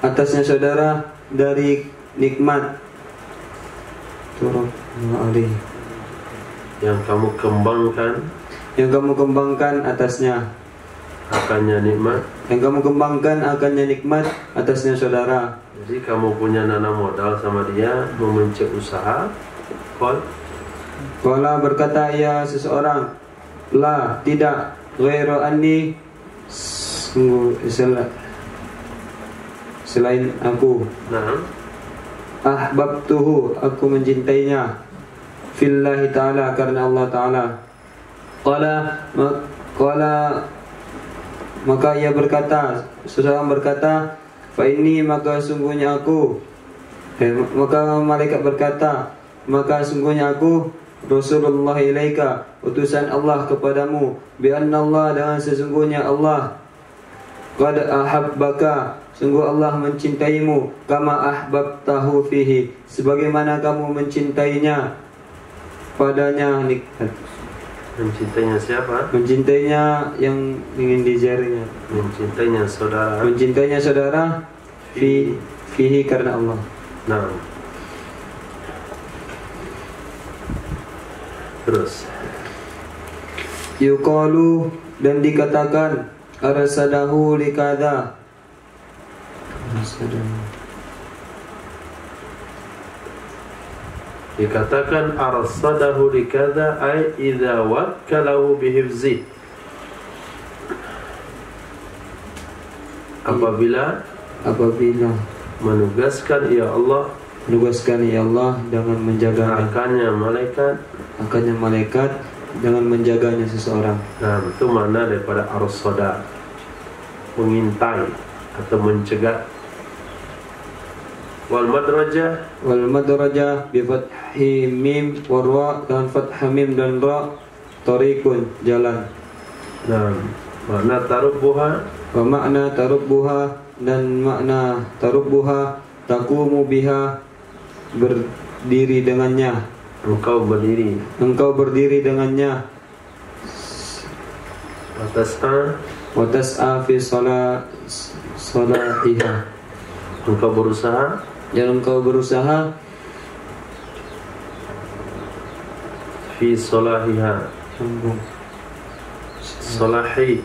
atasnya saudara dari nikmat yang kamu kembangkan atasnya, akannya nikmat, yang kamu kembangkan akannya nikmat atasnya saudara. Jadi kamu punya nanam modal sama dia, memencet usaha. Qala, berkata ya seseorang, la, tidak, ghairu anni, selain aku. Nah, ahbabtuhu, aku mencintainya, fillahi ta'ala, karena Allah Ta'ala. Qala, maka ia berkata, seseorang berkata, fa inni, maka sungguhnya aku, maka malaikat berkata, maka sungguhnya aku Rasulullah ilaika, utusan Allah kepadamu, bi anna Allah, dengan sesungguhnya Allah, qad ahabbaka, sungguh Allah mencintaimu, kama ahbabtahu fihi, sebagaimana kamu mencintainya padanya. Nikmat, mencintainya siapa? Mencintainya yang ingin diziarinya, mencintainya saudara, fihi, karena Allah. Nah, terus yuqalu dan dikatakan arsadahu likadha. Dikatakan arsadahu likadha ay idza wakkalahu bihifzi. Apabila menugaskan ya Allah dengan menjaganya, akannya malaikat dengan menjaganya seseorang. Nah, itu makna daripada arsada, mengintai atau mencegah. Wal madrajah bi fathi mim wa ra, dengan fathah mim dan ra, tariqun, jalan. Nah, makna tarubbuha, wa makna tarubbuha, dan makna tarubbuha taqumu biha, berdiri dengannya. Engkau berdiri dengannya. Wa tas'a fi salahiha, engkau berusaha fi salahiha, salahi,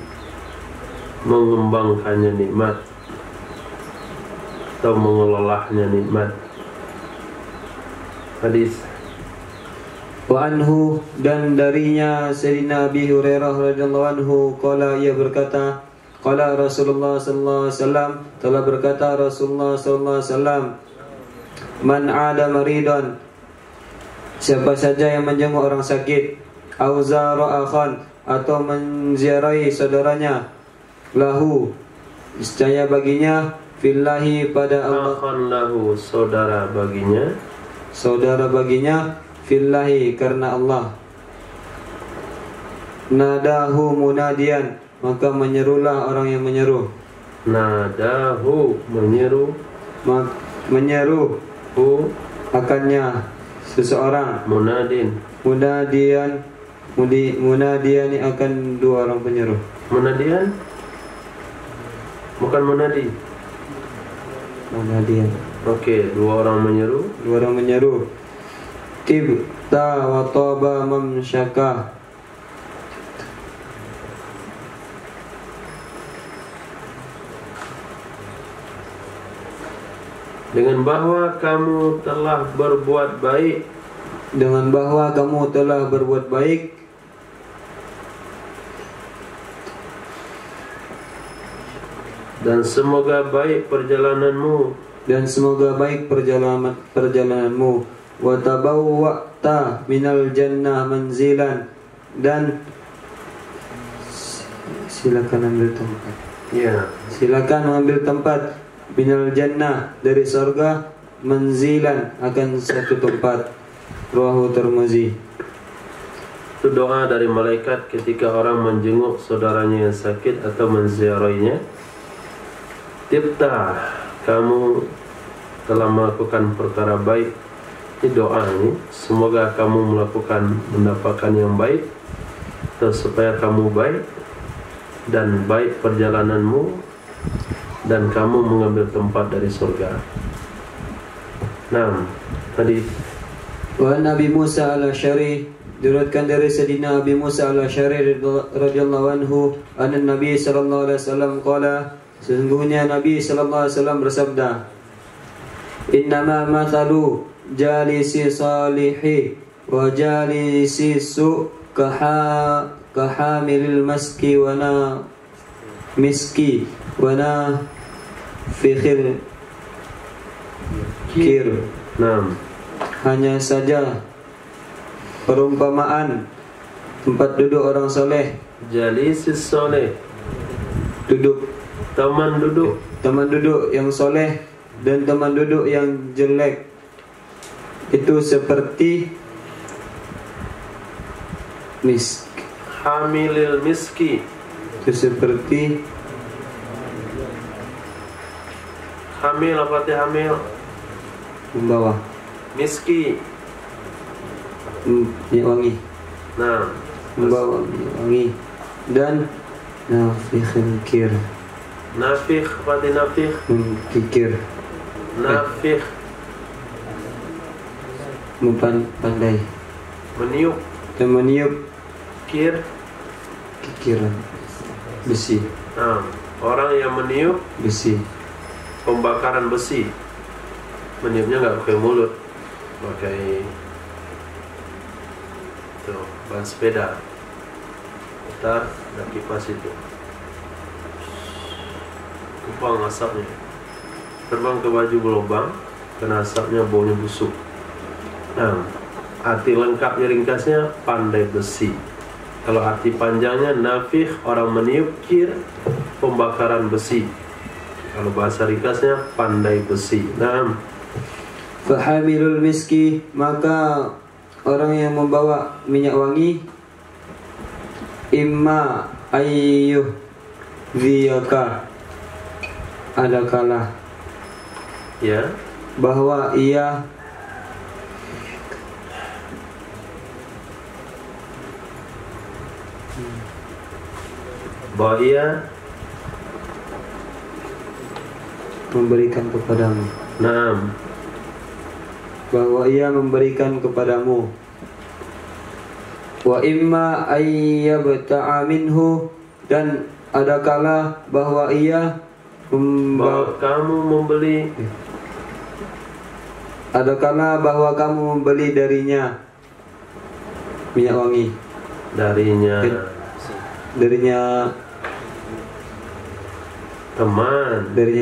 mengembangkannya nikmat atau mengelolanya nikmat. Hadis. Wa anhu, dan darinya Sayyidina Abi Hurairah radhiyallahu anhu, qala, ia berkata, qala Rasulullah sallallahu alaihi wasallam, telah berkata Rasulullah sallallahu alaihi wasallam, man 'ada maridan, siapa saja yang menjenguk orang sakit, au zara akhan, atau menziarahi saudaranya, lahu, niscaya baginya, fillahi, pada Allah, akhan lahu, saudara baginya, fillahi, karena Allah, nadahu munadian, maka menyerulah orang yang menyeru. Nadahu, menyeru, hu, akannya seseorang, munadian akan dua orang penyeru. Munadian bukan munadian. Oke, dua orang menyeru. Tibta wa taba mamsyaka, dengan bahwa kamu telah berbuat baik, dan semoga baik perjalananmu, wa tabawwa'ta minal jannah manzilan, dan silakan ambil tempat minal jannah, dari surga, manzilan, akan satu tempat. Rawahu Tirmizi. Itu doa dari malaikat ketika orang menjenguk saudaranya yang sakit atau menziarahinya. Tibta, kamu telah melakukan perkara baik. Ini doa ini, semoga kamu mendapatkan yang baik, atau supaya kamu baik dan baik perjalananmu, dan kamu mengambil tempat dari surga. Nah, hadis. Wa Nabi Musa al-Asy'ari, diriwayatkan dari Sayyidina Abi Musa al-Asy'ari radhiyallahu anhu, anna Nabi sallallahu alaihi wasallam qala, sesungguhnya Nabi sallallahu alaihi wasallam bersabda, innama mathalu jalisi salihi wa jalisi su kahamilil miski wa nafikhil kir. Hanya saja perumpamaan tempat duduk orang soleh, jalisis soleh, teman duduk yang soleh, dan teman duduk yang jelek, itu seperti hamilil miski, itu seperti hamil, apa arti hamil? Membawa miski, minyak wangi. Nah, membawa minyak wangi. Dan nafikhil kir, nafikh, apa arti nafikh? Kikir. Nafikh, pandai, meniup. Dan meniup. Kir, Kiran besi. Nah, orang yang meniup Besi. pembakaran besi, meniupnya nggak pakai mulut, pakai tuh ban sepeda, putar, ada kipas itu, kupang asapnya, terbang ke baju berlubang, kena asapnya baunya busuk. Nah, arti lengkapnya ringkasnya pandai besi. Kalau arti panjangnya nafih, orang meniup, kir, pembakaran besi. Kalau bahasa ringkasnya pandai besi. Nah, Fahamilul miski, maka orang yang membawa minyak wangi, imma ayyuh ziyaka, ada kala ya, bahwa ia memberikan kepadamu. nah, Bahwa ia memberikan kepadamu. Wa imma ayyabta'a minhu, dan ada kala bahwa ia bahwa kamu membeli, ada kala bahwa kamu membeli darinya minyak wangi, darinya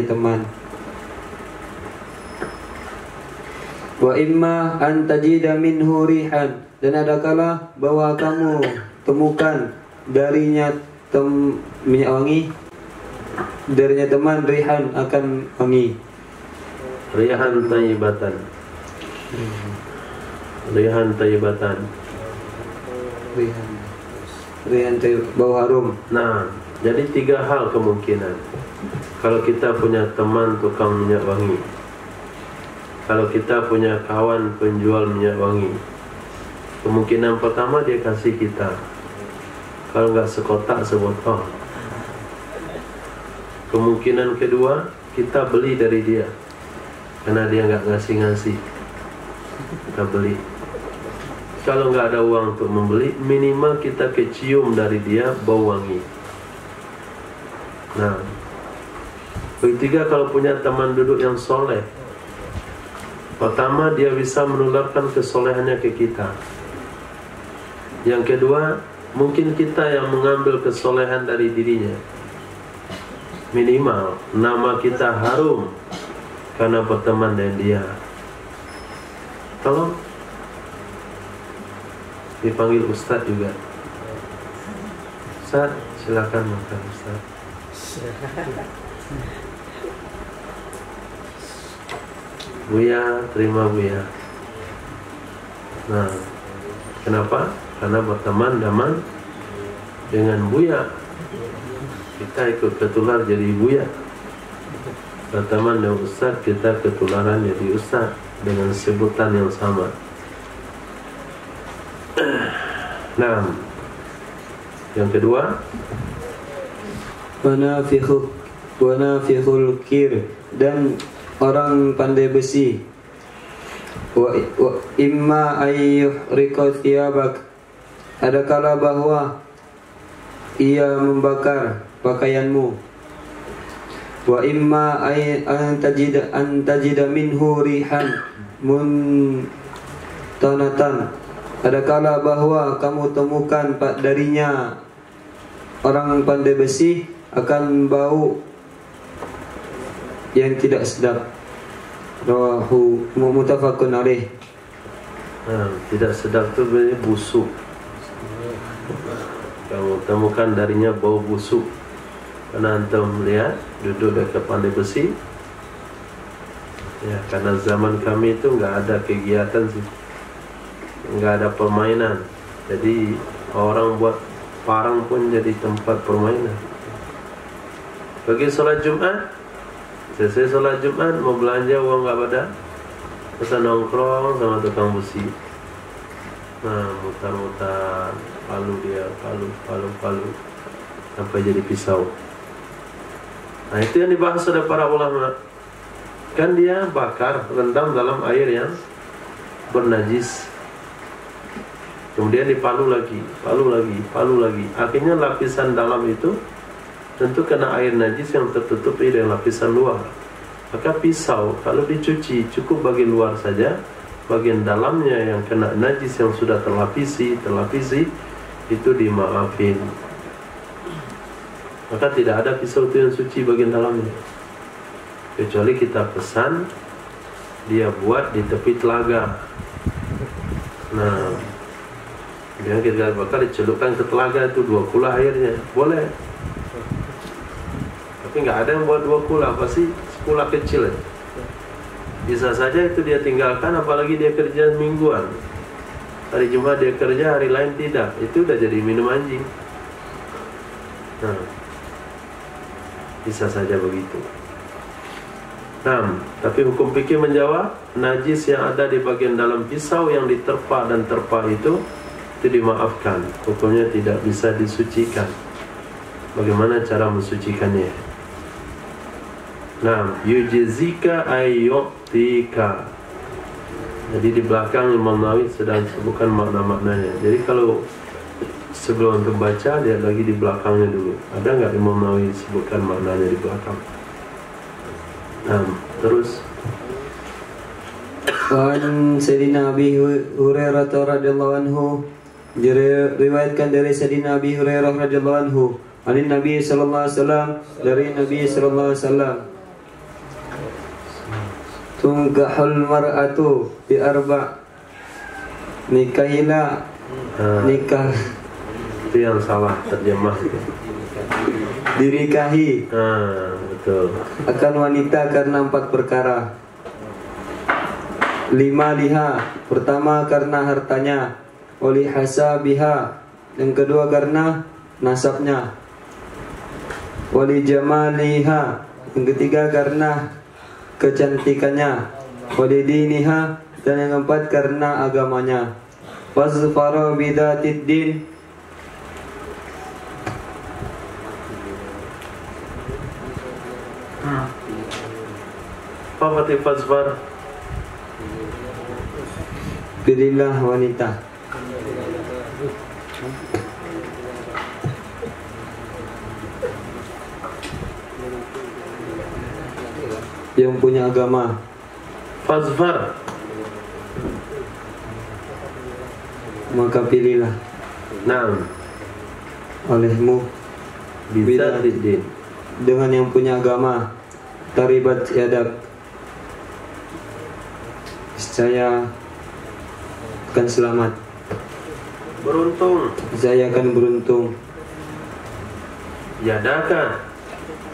teman. Wa imma an tajida minhu rihan, dan ada kala bahwa kamu temukan darinya minyak wangi, darinya teman rihan akan wangi. Rihan tayyibatan. Rihan bau harum. Nah, jadi 3 hal kemungkinan. Kalau kita punya teman tukang minyak wangi, kalau kita punya kawan penjual minyak wangi, kemungkinan pertama dia kasih kita. Kalau nggak sekotak, sebotol. Kemungkinan kedua, kita beli dari dia, karena dia nggak ngasih-ngasih, kita beli. Kalau nggak ada uang untuk membeli, minimal kita kecium dari dia bau wangi. Nah, ketiga, kalau punya teman duduk yang soleh, pertama dia bisa menularkan kesolehannya ke kita. Yang kedua, mungkin kita yang mengambil kesolehan dari dirinya. Minimal nama kita harum karena berteman dengan dia. Tolong dipanggil Ustadz juga. Ustadz, silakan makan Ustadz. Buya, terima Buya. Nah, kenapa? Karena berteman dengan Buya, kita ikut ketular jadi Buya. Berteman dengan Ustaz, kita ketularan jadi Ustaz dengan sebutan yang sama. Nah, yang kedua, wanafikhul kir, dan orang pandai besi. Wa imma ayyuhriqa thiyabak, ada kala bahwa ia membakar pakaianmu. Wa imma an tajida minhu rihan muntanatan, ada kala bahwa kamu temukan darinya, orang pandai besi, akan bau yang tidak sedap. Rawahu muttafaqun alaih. nah, tidak sedap itu berarti busuk. Kamu temukan darinya bau busuk. Karena antum lihat duduk dekat pandai besi. Ya, karena zaman kami itu nggak ada kegiatan sih, nggak ada permainan. Jadi orang buat parang pun jadi tempat permainan. Pergi sholat Jumat, selesai sholat Jumat mau belanja uang nggak ada, terus nongkrong sama tukang besi. Nah, mutar-mutar, palu sampai jadi pisau. Nah, itu yang dibahas oleh para ulama. Kan dia bakar, rendam dalam air yang bernajis. kemudian dipalu lagi, palu lagi, palu lagi. Akhirnya lapisan dalam itu tentu kena air najis yang tertutupi dengan lapisan luar. Maka pisau kalau dicuci cukup bagian luar saja, bagian dalamnya yang kena najis yang sudah terlapisi itu dimaafin. Maka tidak ada pisau itu yang suci bagian dalamnya, kecuali kita pesan dia buat di tepi telaga. Nah, yang kita bakal dicelupkan ke telaga itu 2 kula airnya, boleh. Tapi nggak ada yang buat 2 kula, pasti sekula kecil ya. Bisa saja itu dia tinggalkan, apalagi dia kerja mingguan. Hari Jumat dia kerja, hari lain tidak. Itu udah jadi minum anjing. Nah, bisa saja begitu. Nah, tapi hukum fikih menjawab, najis yang ada di bagian dalam pisau yang diterpa dan terpa itu dimaafkan. Hukumnya tidak bisa disucikan. Bagaimana cara mensucikannya? Nah, yujizika ayyutika. Jadi di belakang Imam Nawawi sedang sebutkan makna-maknanya. Jadi kalau sebelum antum baca, lihat lagi di belakangnya dulu. Ada nggak Imam Nawawi sebutkan maknanya di belakang? Nah, terus. Wan Sayyidina Abi Hurairah radhiyallahu anhu, diriwayatkan dari Sayyidina Abi Hurairah radhiyallahu anhu, dari Nabi sallallahu alaihi wasallam, dari Nabi sallallahu alaihi wasallam, tungkahul mar'atu bi arba', nikahilah, nikah itu yang salah terjemah. Dirikahi betul. akan wanita karena 4 perkara. 5 liha, pertama karena hartanya, wali hasabiha, yang kedua karena nasabnya, wali jamaliha, yang ketiga karena kecantikannya, wali diniha, dan yang keempat karena agamanya. Fazfara bidatid din, apa arti fazfar? pilihlah wanita yang punya agama. Fazfar, maka pilihlah nah, olehmu bidatid dengan yang punya agama. Taribat yadab, saya akan selamat, beruntung. saya akan beruntung. Yadaka,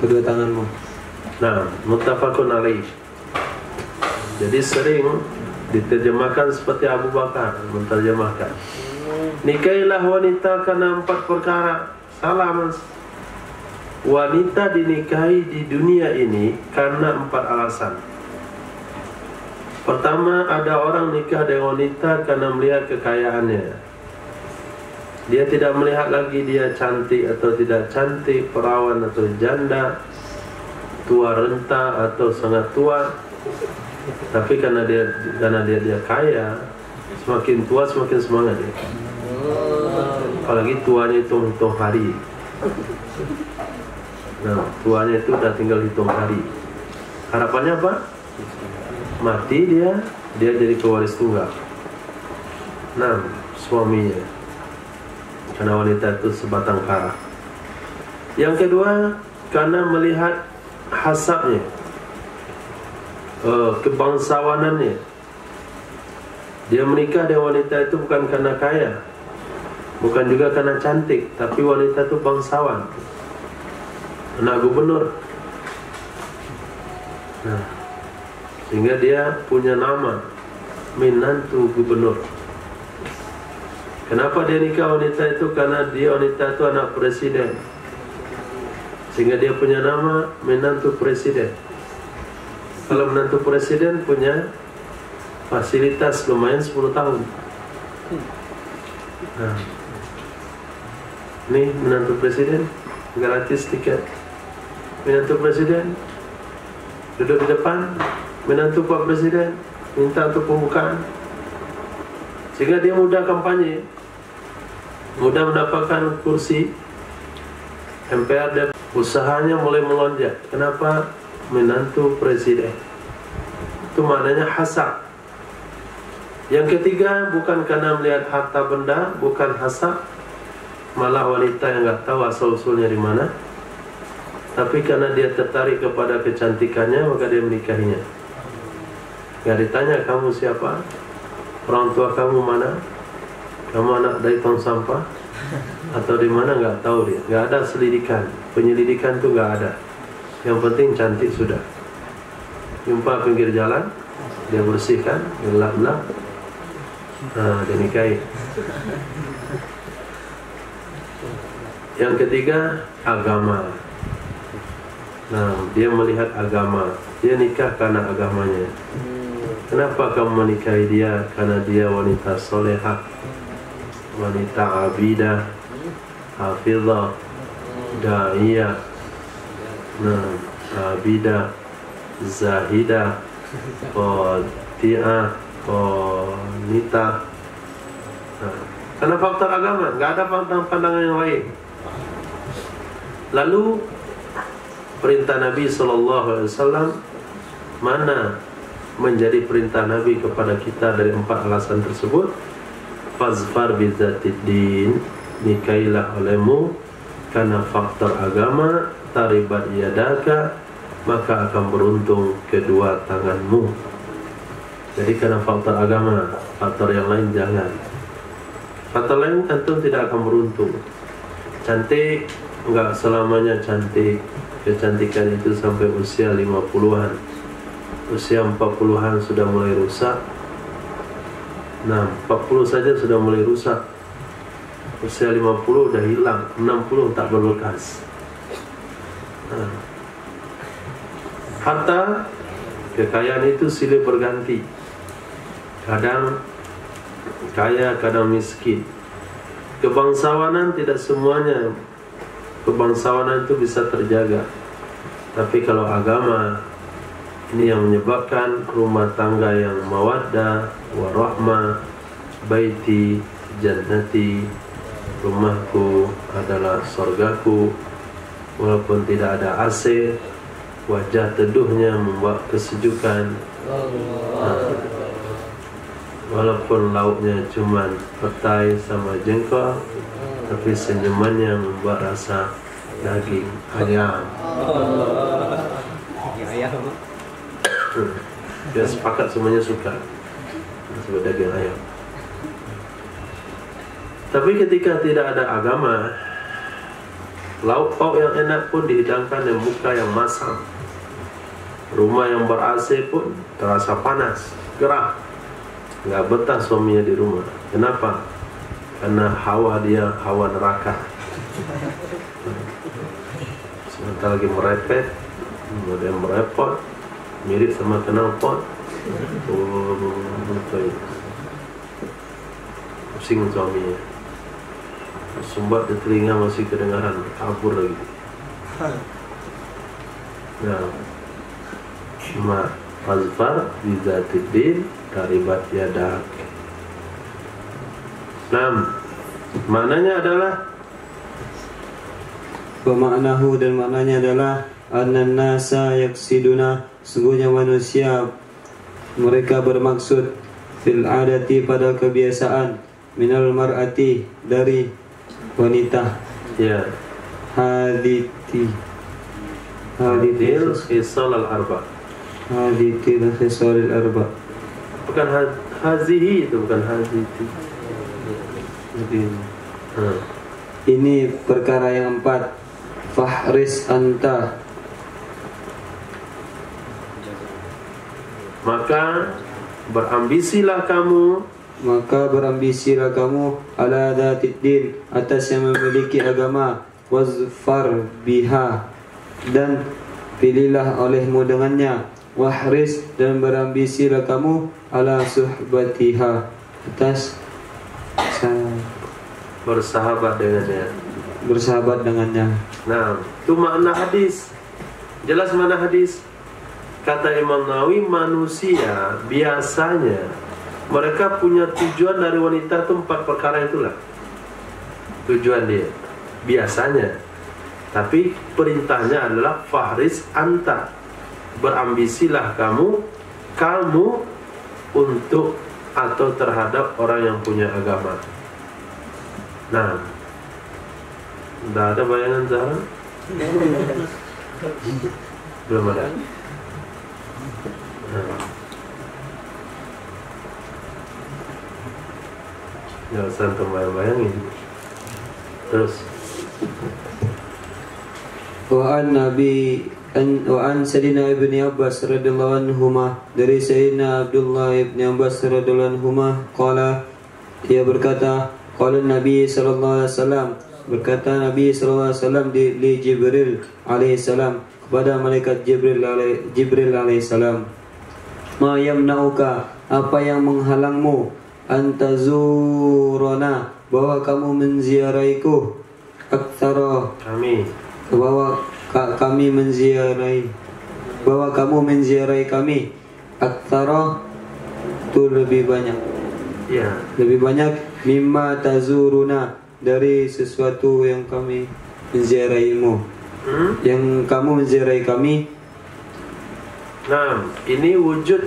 Kedua tanganmu. nah, muttafaqun alaih. Jadi sering diterjemahkan seperti Abu Bakar menterjemahkan, nikahilah wanita karena 4 perkara. Salah, mas. Wanita dinikahi di dunia ini karena 4 alasan. Pertama, ada orang nikah dengan wanita karena melihat kekayaannya. Dia tidak melihat lagi dia cantik atau tidak cantik, perawan atau janda, tua renta atau sangat tua. Tapi karena dia kaya, semakin tua semakin semangat dia. Apalagi tuanya hitung hari. Nah, tuanya itu udah tinggal hitung hari. Harapannya apa? Mati dia jadi pewaris tunggal. Nah, suaminya, karena wanita itu sebatang kara. Yang kedua, karena melihat hasabnya, kebangsawanannya. Dia menikah dengan wanita itu bukan karena kaya, bukan juga karena cantik, tapi wanita itu bangsawan, anak gubernur. Nah, sehingga dia punya nama menantu gubernur. Kenapa dia nikah wanita itu? Karena dia wanita itu anak presiden, sehingga dia punya nama menantu presiden. Kalau menantu presiden punya fasilitas lumayan 10 tahun. Nah, ini menantu presiden gratis tiket. Menantu presiden duduk di depan, menantu Pak Presiden minta untuk pembukaan, sehingga dia mudah kampanye. mudah mendapatkan kursi MPR dan usahanya mulai melonjak. Kenapa? Menantu presiden. Itu maknanya hasad. Yang ketiga, bukan karena melihat harta benda, bukan hasad, malah wanita yang nggak tahu asal usulnya di mana, tapi karena dia tertarik kepada kecantikannya, maka dia menikahinya. Nggak ditanya kamu siapa, orang tua kamu mana, kamu anak dari tong sampah atau di mana, nggak tahu dia. Nggak ada selidikan, penyelidikan tuh nggak ada. Yang penting cantik sudah. Jumpa pinggir jalan, dia bersihkan, gelap-gelap, dia nikahi. Yang ketiga, agama. Nah, dia melihat agama, dia nikah karena agamanya. Kenapa kamu menikahi dia? Karena dia wanita solehah, wanita abidah, hafizah, da'iyah, abidah, zahidah, qati'ah, qanitah. Karena faktor agama, nggak ada pandangan yang lain. Lalu perintah Nabi SAW mana menjadi perintah Nabi kepada kita dari 4 alasan tersebut? Fazfar bizatid din, nikailah olehmu karena faktor agama, taribat yadaka, maka akan beruntung kedua tanganmu. Jadi karena faktor agama, faktor yang lain jangan. Faktor lain tentu tidak akan beruntung. Cantik enggak selamanya cantik. Kecantikan itu sampai usia 50-an. Usia 40-an sudah mulai rusak. Nah, 40 saja sudah mulai rusak. Usia 50 udah hilang, 60 tak berbekas. Harta, kekayaan itu silih berganti. Kadang kaya, kadang miskin. Kebangsawanan tidak semuanya. Kebangsawanan itu bisa terjaga. Tapi kalau agama, ini yang menyebabkan rumah tangga yang mawaddah, warahmah, baiti, jannati, rumahku adalah sorgaku. Walaupun tidak ada AC, wajah teduhnya membawa kesejukan. Walaupun lauknya cuma petai sama jengkol, tapi senyumannya membuat rasa daging ayam. Dia sepakat semuanya suka sebab daging ayam. Tapi ketika tidak ada agama, lauk pauk yang enak pun dihidangkan dengan muka yang masam. Rumah yang ber-AC pun terasa panas, gerah. Nggak betah suaminya di rumah. Kenapa? Karena hawa dia hawa neraka. Sebentar lagi merepet, kemudian merepot, mirip sama knalpot. Pusing suaminya. Sumbat di telinga masih kedengaran, kabur lagi. Nah, ma azfar bizatid din taribat yadak. Maknanya adalah Maknahu dan maknanya adalah annan nasa yaksiduna, sungguhnya manusia mereka bermaksud fil adati pada kebiasaan, minal mar'ati dari wanita, ya, haditil khisal al-arba. haditil khisal al-arba. Bukan hazihi, itu bukan haziti. Ini perkara yang 4. Fahris anta, maka berambisilah kamu ala dzatid din, atas yang memiliki agama, wazfar biha, dan pilihlah olehmu dengannya, wahris, dan berambisilah kamu ala suhbatiha, atas bersahabat dengannya. Nah, itu makna hadis. Jelas mana hadis? Kata Imam Nawawi, manusia biasanya mereka punya tujuan dari wanita itu 4 perkara itulah. tujuan dia biasanya. Tapi perintahnya adalah fahris anta, berambisilah kamu untuk atau terhadap orang yang punya agama. Nah, tidak ada bayangan Zahra? Belum ada. Jangan usah bayang-bayangin. Terus. Wa an Sayyidina Ibn Abbas radhiyallahu anhuma, dari Sayyidina Abdullah Ibn Abbas radhiyallahu anhuma, qala, ia berkata, qala Nabi sallallahu alaihi wasallam, berkata Nabi sallallahu alaihi wasallam li Jibril alaihi salam, kepada malaikat Jibril alaihi salam, ma yamna'uka, apa yang menghalangmu, antazurana, bahwa kamu menziaraiku, aktsara, bahwa kami menziarahi, bahwa kamu menziarahi kami, aktsara, itu lebih banyak, ya, lebih banyak, mimma tazuruna, dari sesuatu yang kami menziarahimu, yang kamu menziarahi kami. Nah, ini wujud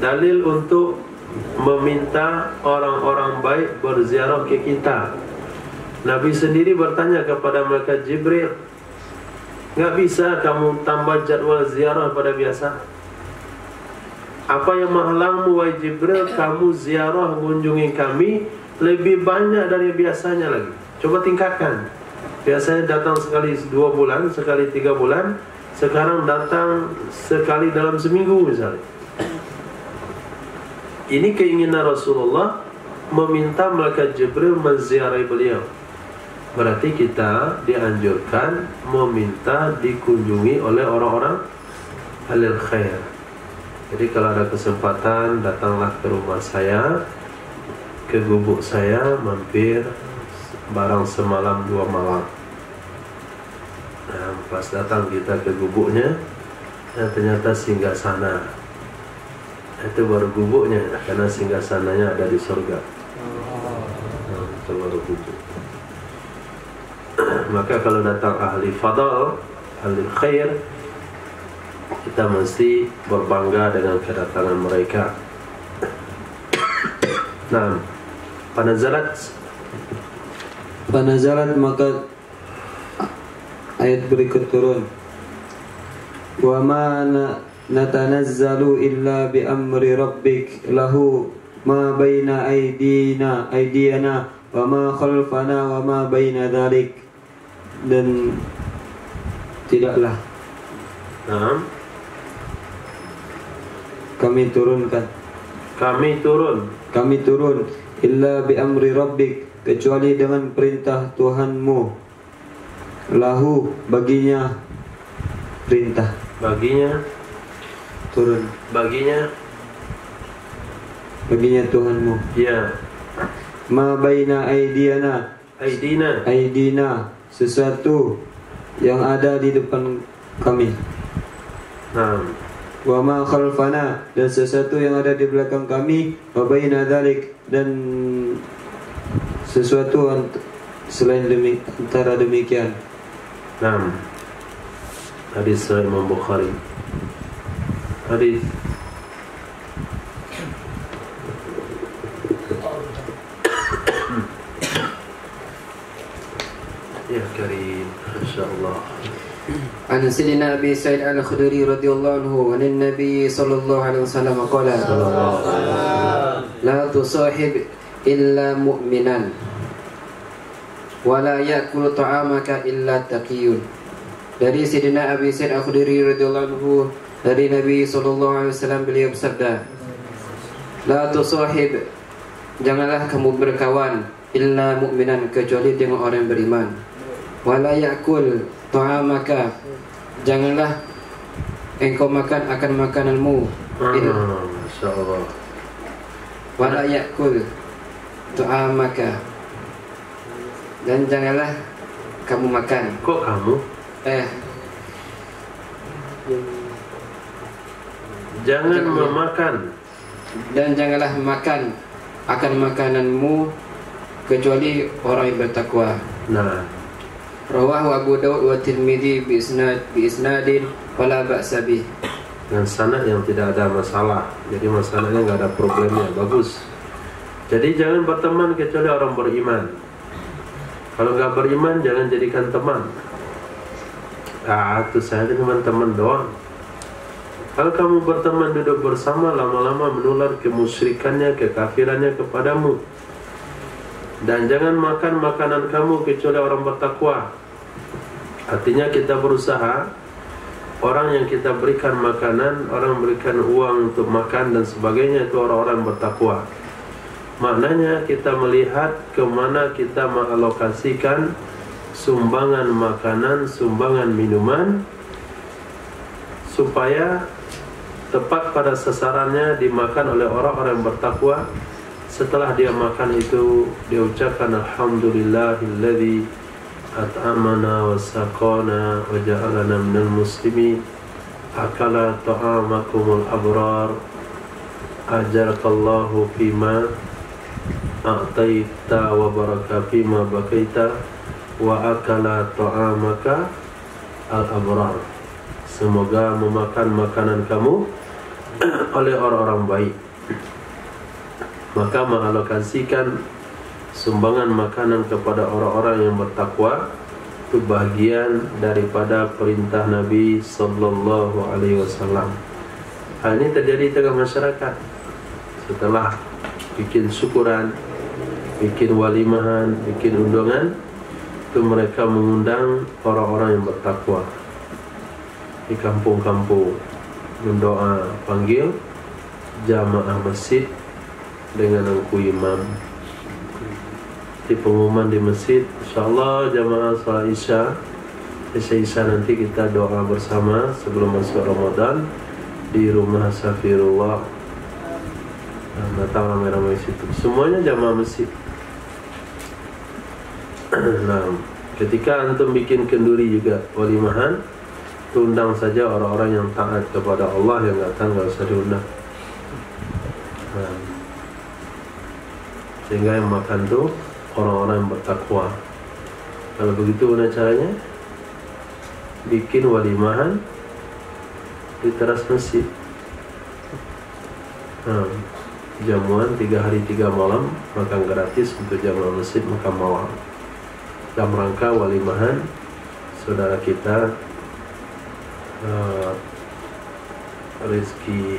dalil untuk meminta orang-orang baik berziarah ke kita. Nabi sendiri bertanya kepada malaikat Jibril, nggak bisa kamu tambah jadwal ziarah pada biasa? Apa yang menghalangmu wahai Jibril, kamu ziarah mengunjungi kami lebih banyak dari biasanya lagi? Coba tingkatkan. Biasanya datang sekali 2 bulan, sekali 3 bulan, sekarang datang sekali dalam seminggu misalnya. Ini keinginan Rasulullah meminta malaikat Jibril menziarahi beliau. Berarti kita dianjurkan meminta dikunjungi oleh orang-orang ahlul khair. Jadi kalau ada kesempatan, datanglah ke rumah saya, ke gubuk saya, mampir barang semalam 2 malam. Nah, pas datang kita ke gubuknya, ternyata singgah sana. Itu baru gubuknya, karena singgah sananya ada di surga. Nah, itu baru gubuk. Maka kalau datang ahli fadal, ahli khair, kita mesti berbangga dengan kedatangan mereka. Nah, panazalat, maka ayat berikut turun. Wa ma natanazzalu illa bi amri rabbik lahu ma baina aydina wa ma khalfana wa ma baina dhalik. Dan tidaklah kami turun illa bi amri rabbik, kecuali dengan perintah Tuhanmu, lahu, baginya perintah, baginya turun, baginya Tuhanmu, ya. Ma baina aidina, sesuatu yang ada di depan kami. Wa ma khalfana, dan sesuatu yang ada di belakang kami. Wa baina dzalik, dan sesuatu selain antara demikian. Hadis Sahih Imam Bukhari. Hadis ya karim, insyaallah. An Sayyidina Abi Sa'id Al-Khudri radhiyallahu anhu, an Nabi sallallahu alaihi wasallam qala, la tusahib illa mu'minan wa la ya'kul ta'amaka illa taqiyun. Dari Sayyidina Abi Sa'id Al-Khudri radhiyallahu anhu, dari Nabi sallallahu alaihi wasallam, beliau bersabda, la tusahib, janganlah kamu berkawan, illa mu'minan, kecuali dengan orang yang beriman. Wala yakul ta'amaka, janganlah engkau makan akan makananmu. Masyaallah. Wala yakul ta'amaka, dan janganlah kamu makan. Kok kamu? Jangan memakan, dan janganlah makan akan makananmu kecuali orang yang bertakwa. Nah, Rawahu Abu Dawud wa Tirmidzi bi isnadin wala ba'sa bih. dengan sanad yang tidak ada masalah. Jadi masalahnya nggak ada problemnya, bagus. Jadi jangan berteman kecuali orang beriman. Kalau nggak beriman jangan jadikan teman. Itu saya cuma teman doang. Kalau kamu berteman duduk bersama, lama-lama menular kemusyrikannya, kekafirannya kepadamu. Dan jangan makan makanan kamu kecuali orang bertakwa. Artinya kita berusaha, orang yang kita berikan makanan, orang berikan uang untuk makan dan sebagainya, itu orang-orang bertakwa. Maknanya kita melihat kemana kita mengalokasikan sumbangan makanan, sumbangan minuman, supaya tepat pada sasarannya dimakan oleh orang-orang yang bertakwa. Setelah dia makan itu, dia ucapkan alhamdulillahilladzi at'amana wa saqana wa ja'alana minal muslimin, akala ta'amakumul abrar, ajarakallahu fima a'taita wa baraka fima bakaita wa akala ta'amaka al-abrar. Semoga memakan makanan kamu oleh orang-orang baik. Maka mengalokasikan sumbangan makanan kepada orang-orang yang bertakwa itu bagian daripada perintah Nabi Sallallahu Alaihi Wasallam. Hal ini terjadi di tengah masyarakat. Setelah bikin syukuran, bikin walimahan, bikin undangan, itu mereka mengundang orang-orang yang bertakwa di kampung-kampung, mendoa, panggil jamaah masjid dengan angku imam. Di pengumuman di masjid, insyaallah jamaah salat Isya nanti kita doa bersama sebelum masuk Ramadan di rumah Safirullah. Datang ramai-ramai situ. Semuanya jamaah masjid. Nah, ketika antum bikin kenduri juga walimahan, undang saja orang-orang yang taat kepada Allah, yang datang nggak usah diundang. Nah, sehingga yang makan tuh orang-orang yang bertakwa. Kalau begitu gimana caranya? Bikin walimahan di teras masjid. Jamuan 3 hari 3 malam, makan gratis untuk jamaah masjid makan malam. Dalam rangka walimahan saudara kita Rizki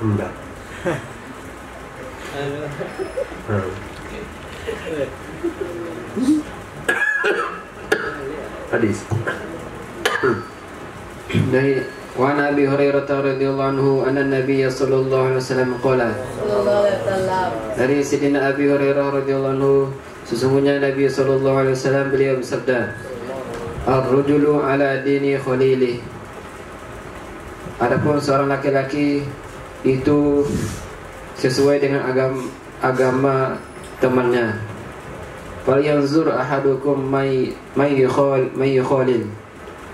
Hendak. Hadis dari wa Nabi Hurairah radhiyallahu anhu anna Nabiy sallallahu alaihi wasallam qala. Dari Sayyidina Abi Hurairah radhiyallahu anhu, sesungguhnya Nabi sallallahu alaihi wasallam beliau bersabda, ar-rajulu ala dini khalilih. Adapun seorang laki-laki itu sesuai dengan agama temannya. Falyanzur ahadukum may yukhalil.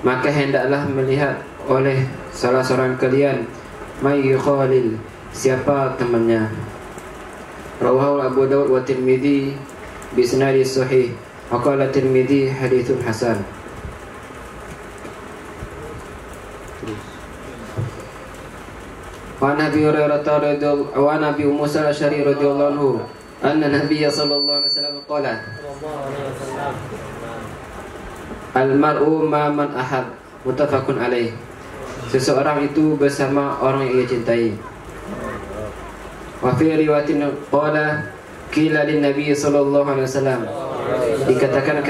Maka hendaklah melihat oleh salah seorang kalian may yukhalil, siapa temannya. Rawahu Abu Dawud wa Tirmidzi bi isnadin sahih. Wa qala Tirmidzi haditsun hasan. Wa Nabi Hurairah radhiyallahu wa Nabi Musa al-Asy'ari radhiyallahu anhu anna Nabiy sallallahu alaihi wasallam qala al-mar'u ma man ahab, muttafaqun alaih. Seseorang itu bersama orang yang ia cintai. Wa fi riwayatin qala qila lin Nabi sallallahu alaihi wasallam, dikatakan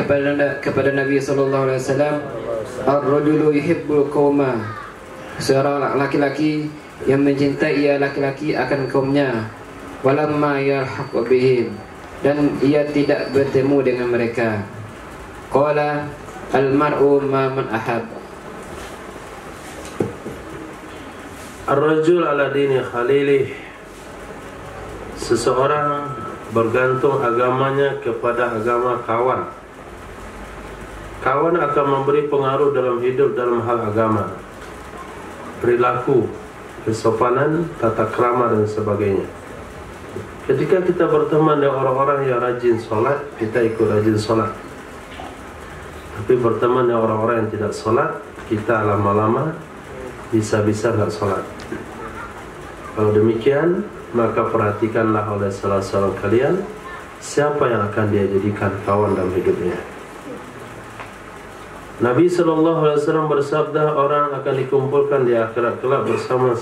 kepada Nabi sallallahu alaihi wasallam, ar-rajulu yuhibbul qauma, seorang laki-laki yang mencintai ia laki-laki akan kaumnya, walamma yalhaq bihim, dan ia tidak bertemu dengan mereka. Qala al-mar'u ma man ahab. Ar-rajul ala dini khalilih, seseorang bergantung agamanya kepada agama kawan. Kawan akan memberi pengaruh dalam hidup dalam hal agama, perilaku, kesopanan, tata krama dan sebagainya. Ketika kita berteman dengan orang-orang yang rajin sholat, kita ikut rajin sholat. Tapi berteman dengan orang-orang yang tidak sholat, kita lama-lama bisa-bisa nggak sholat. Kalau demikian, maka perhatikanlah oleh salah seorang kalian siapa yang akan dia jadikan kawan dalam hidupnya. Nabi SAW bersabda, orang akan dikumpulkan di akhirat kelak bersama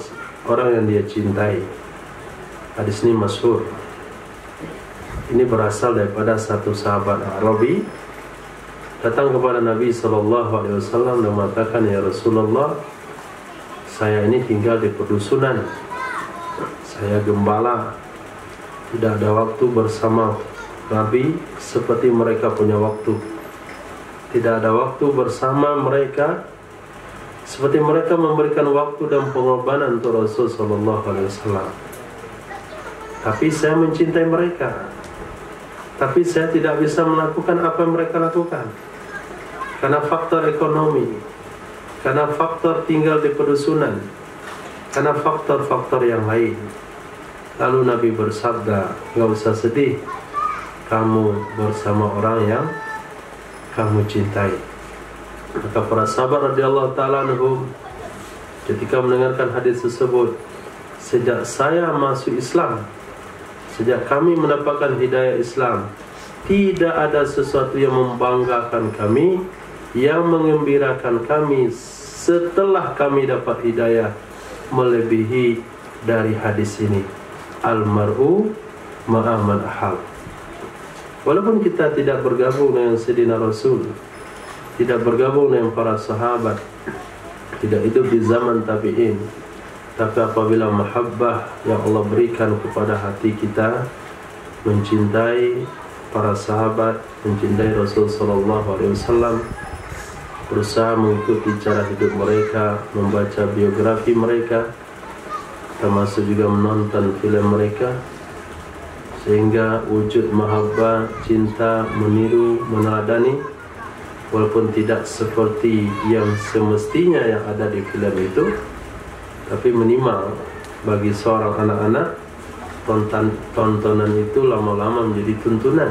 orang yang dia cintai. Hadis ini masyhur. Ini berasal daripada satu sahabat Arabi datang kepada Nabi SAW dan mengatakan, ya Rasulullah, saya ini tinggal di pedusunan, saya gembala, tidak ada waktu bersama Nabi seperti mereka punya waktu. Tidak ada waktu bersama mereka seperti mereka memberikan waktu dan pengorbanan untuk Rasul SAW. Tapi saya mencintai mereka, tapi saya tidak bisa melakukan apa yang mereka lakukan karena faktor ekonomi, karena faktor tinggal di pedusunan, karena faktor-faktor yang lain. Lalu Nabi bersabda, nggak usah sedih, kamu bersama orang yang kamu cintai. Maka para sahabat radhiyallahu ta'ala anhum ketika mendengarkan hadis tersebut, sejak saya masuk Islam, sejak kami mendapatkan hidayah Islam, tidak ada sesuatu yang membanggakan kami, yang mengembirakan kami setelah kami dapat hidayah melebihi dari hadis ini. Al-mar'u ma'a man ahab. Walaupun kita tidak bergabung dengan Sayyidina Rasul, tidak bergabung dengan para sahabat, tidak hidup di zaman tabi'in, tapi apabila mahabbah yang Allah berikan kepada hati kita, mencintai para sahabat, mencintai Rasul SAW, berusaha mengikuti cara hidup mereka, membaca biografi mereka, termasuk juga menonton film mereka, sehingga wujud mahabbah, cinta, meniru, meneladani, walaupun tidak seperti yang semestinya yang ada di film itu, tapi minimal bagi seorang anak-anak, tontonan itu lama-lama menjadi tuntunan.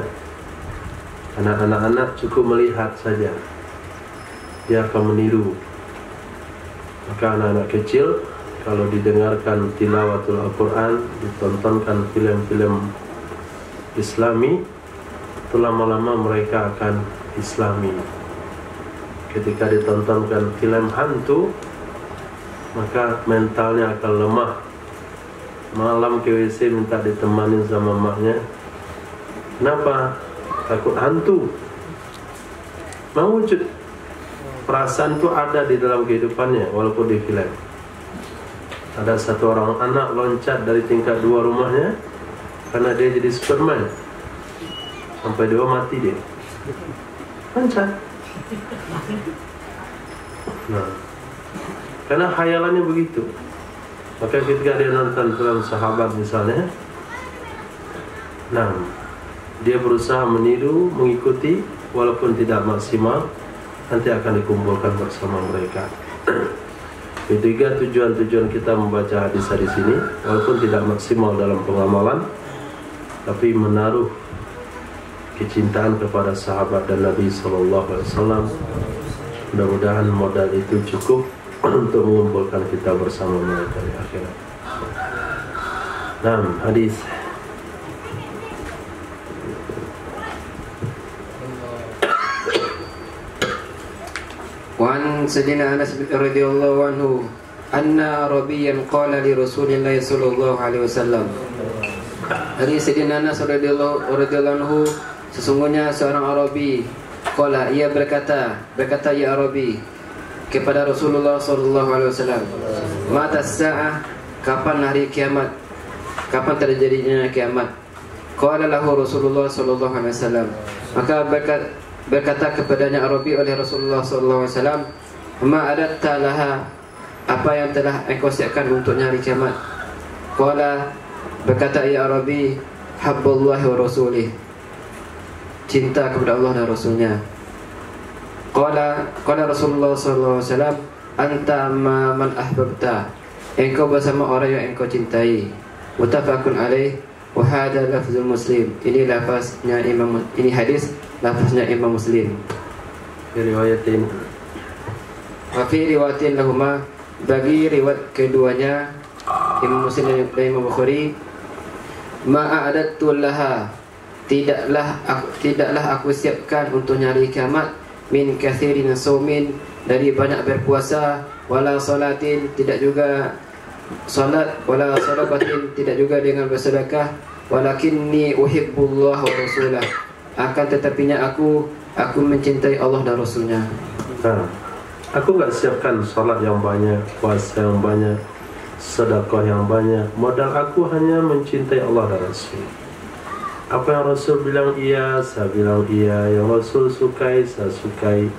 Karena anak-anak cukup melihat saja, dia akan meniru. Maka anak-anak kecil kalau didengarkan tilawatul Al-Quran, ditontonkan film-film Islami, itu lama-lama mereka akan Islami. Ketika ditontonkan film hantu, maka mentalnya akan lemah. Malam ke WC minta ditemani sama maknya. Kenapa? Takut hantu. Mau wujud. Perasaan itu ada di dalam kehidupannya, walaupun di film. Ada satu orang anak loncat dari tingkat 2 rumahnya karena dia jadi Superman. Sampai 2 mati dia. Loncat. Nah, karena khayalannya begitu. Maka ketika dia nonton film sahabat misalnya, nah, dia berusaha meniru, mengikuti, walaupun tidak maksimal, nanti akan dikumpulkan bersama mereka. Ketiga, tujuan-tujuan kita membaca hadis-hadis ini, walaupun tidak maksimal dalam pengamalan, tapi menaruh kecintaan kepada sahabat dan Nabi SAW. Mudah-mudahan modal itu cukup untuk mengumpulkan kita bersama mereka di akhirat. Nah, hadis. Wan Sayyidina Anas radhiyallahu anhu anna Rabiyan qala li Rasulillah sallallahu alaihi wasallam. Dari Sayyidina Anas radhiyallahu anhu, sesungguhnya seorang Arabi qala, ia berkata ya Arabi kepada Rasulullah sallallahu alaihi wasallam, mata sa'ah, kapan hari kiamat, kapan terjadinya kiamat? Qala lahu Rasulullah sallallahu alaihi wasallam, maka berkata kepadanya Arabi oleh Rasulullah SAW, ma adatta laha, apa yang telah engkau siapkan untuknya hari kiamat? Qala, berkata ya Arabi, habballah wa rasulih, cinta kepada Allah dan Rasulnya. Qala Rasulullah SAW, anta ma man ahbabta, engkau bersama orang yang engkau cintai. Muttafaqun alaih, Wa hadha lafzul Muslim. Ini lafaznya Imam, ini hadis lafaznya Imam Muslim. Riwayatin. Wa fi riwayatin lahuma, bagi riwayat keduanya Imam Muslim dan Imam Bukhari, ma'adattu laha, tidaklah aku siapkan untuk hari kiamat, min kathirin saumin, dari banyak berpuasa, wala salatin, tidak juga salat, wala sadaqatin, tidak juga dengan bersedekah, walakinni uhibbullah wa rasulah, akan tetapinya aku mencintai Allah dan Rasulnya. Nah, aku nggak siapkan salat yang banyak, puasa yang banyak, sedekah yang banyak. Modal aku hanya mencintai Allah dan Rasul. Apa yang Rasul bilang iya, saya bilang iya. Yang Rasul sukai, saya sukai.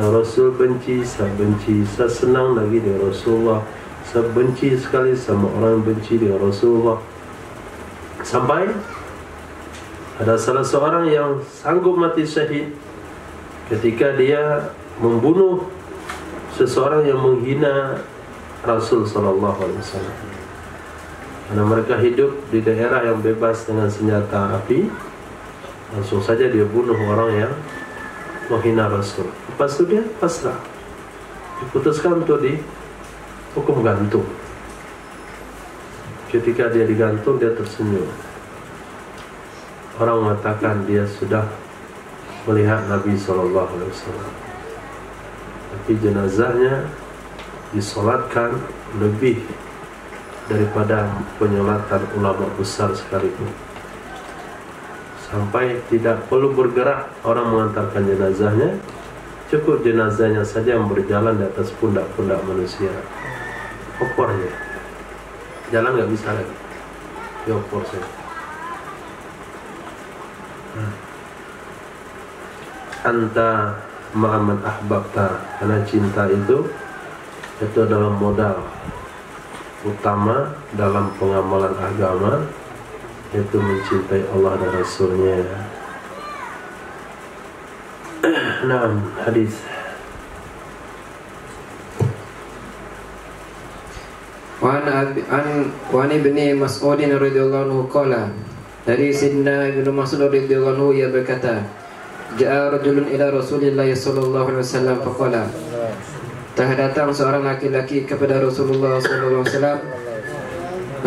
Yang Rasul benci, saya benci. Saya senang lagi dengan Rasulullah. Saya benci sekali sama orang yang benci dengan Rasulullah. Sampai ada salah seorang yang sanggup mati syahid ketika dia membunuh seseorang yang menghina Rasul sallallahu alaihi wasallam. Karena mereka hidup di daerah yang bebas dengan senjata api, langsung saja dia bunuh orang yang menghina Rasul. Lepas itu dia pasrah, diputuskan untuk dihukum gantung. Ketika dia digantung, dia tersenyum. Orang mengatakan dia sudah melihat Nabi sallallahu alaihi wasallam, tapi jenazahnya disolatkan lebih daripada penyolatan ulama besar sekalipun. Sampai tidak perlu bergerak orang mengantarkan jenazahnya, cukup jenazahnya saja yang berjalan di atas pundak-pundak manusia. Opornya jalan nggak bisa lagi, diopor saja. Anta ma'aman ahbabta, karena cinta itu adalah modal utama dalam pengamalan agama, yaitu mencintai Allah dan Rasulnya. Nah, hadis. Wa ibni Mas'ud radhiyallahu anhu qala, dari Sayyidina Ibnu Mas'ud radhiyallahu anhu ia berkata, ja'a rajulun ila Rasulillah sallallahu alaihi wasallam faqala, telah datang seorang laki-laki kepada Rasulullah sallallahu alaihi wasallam,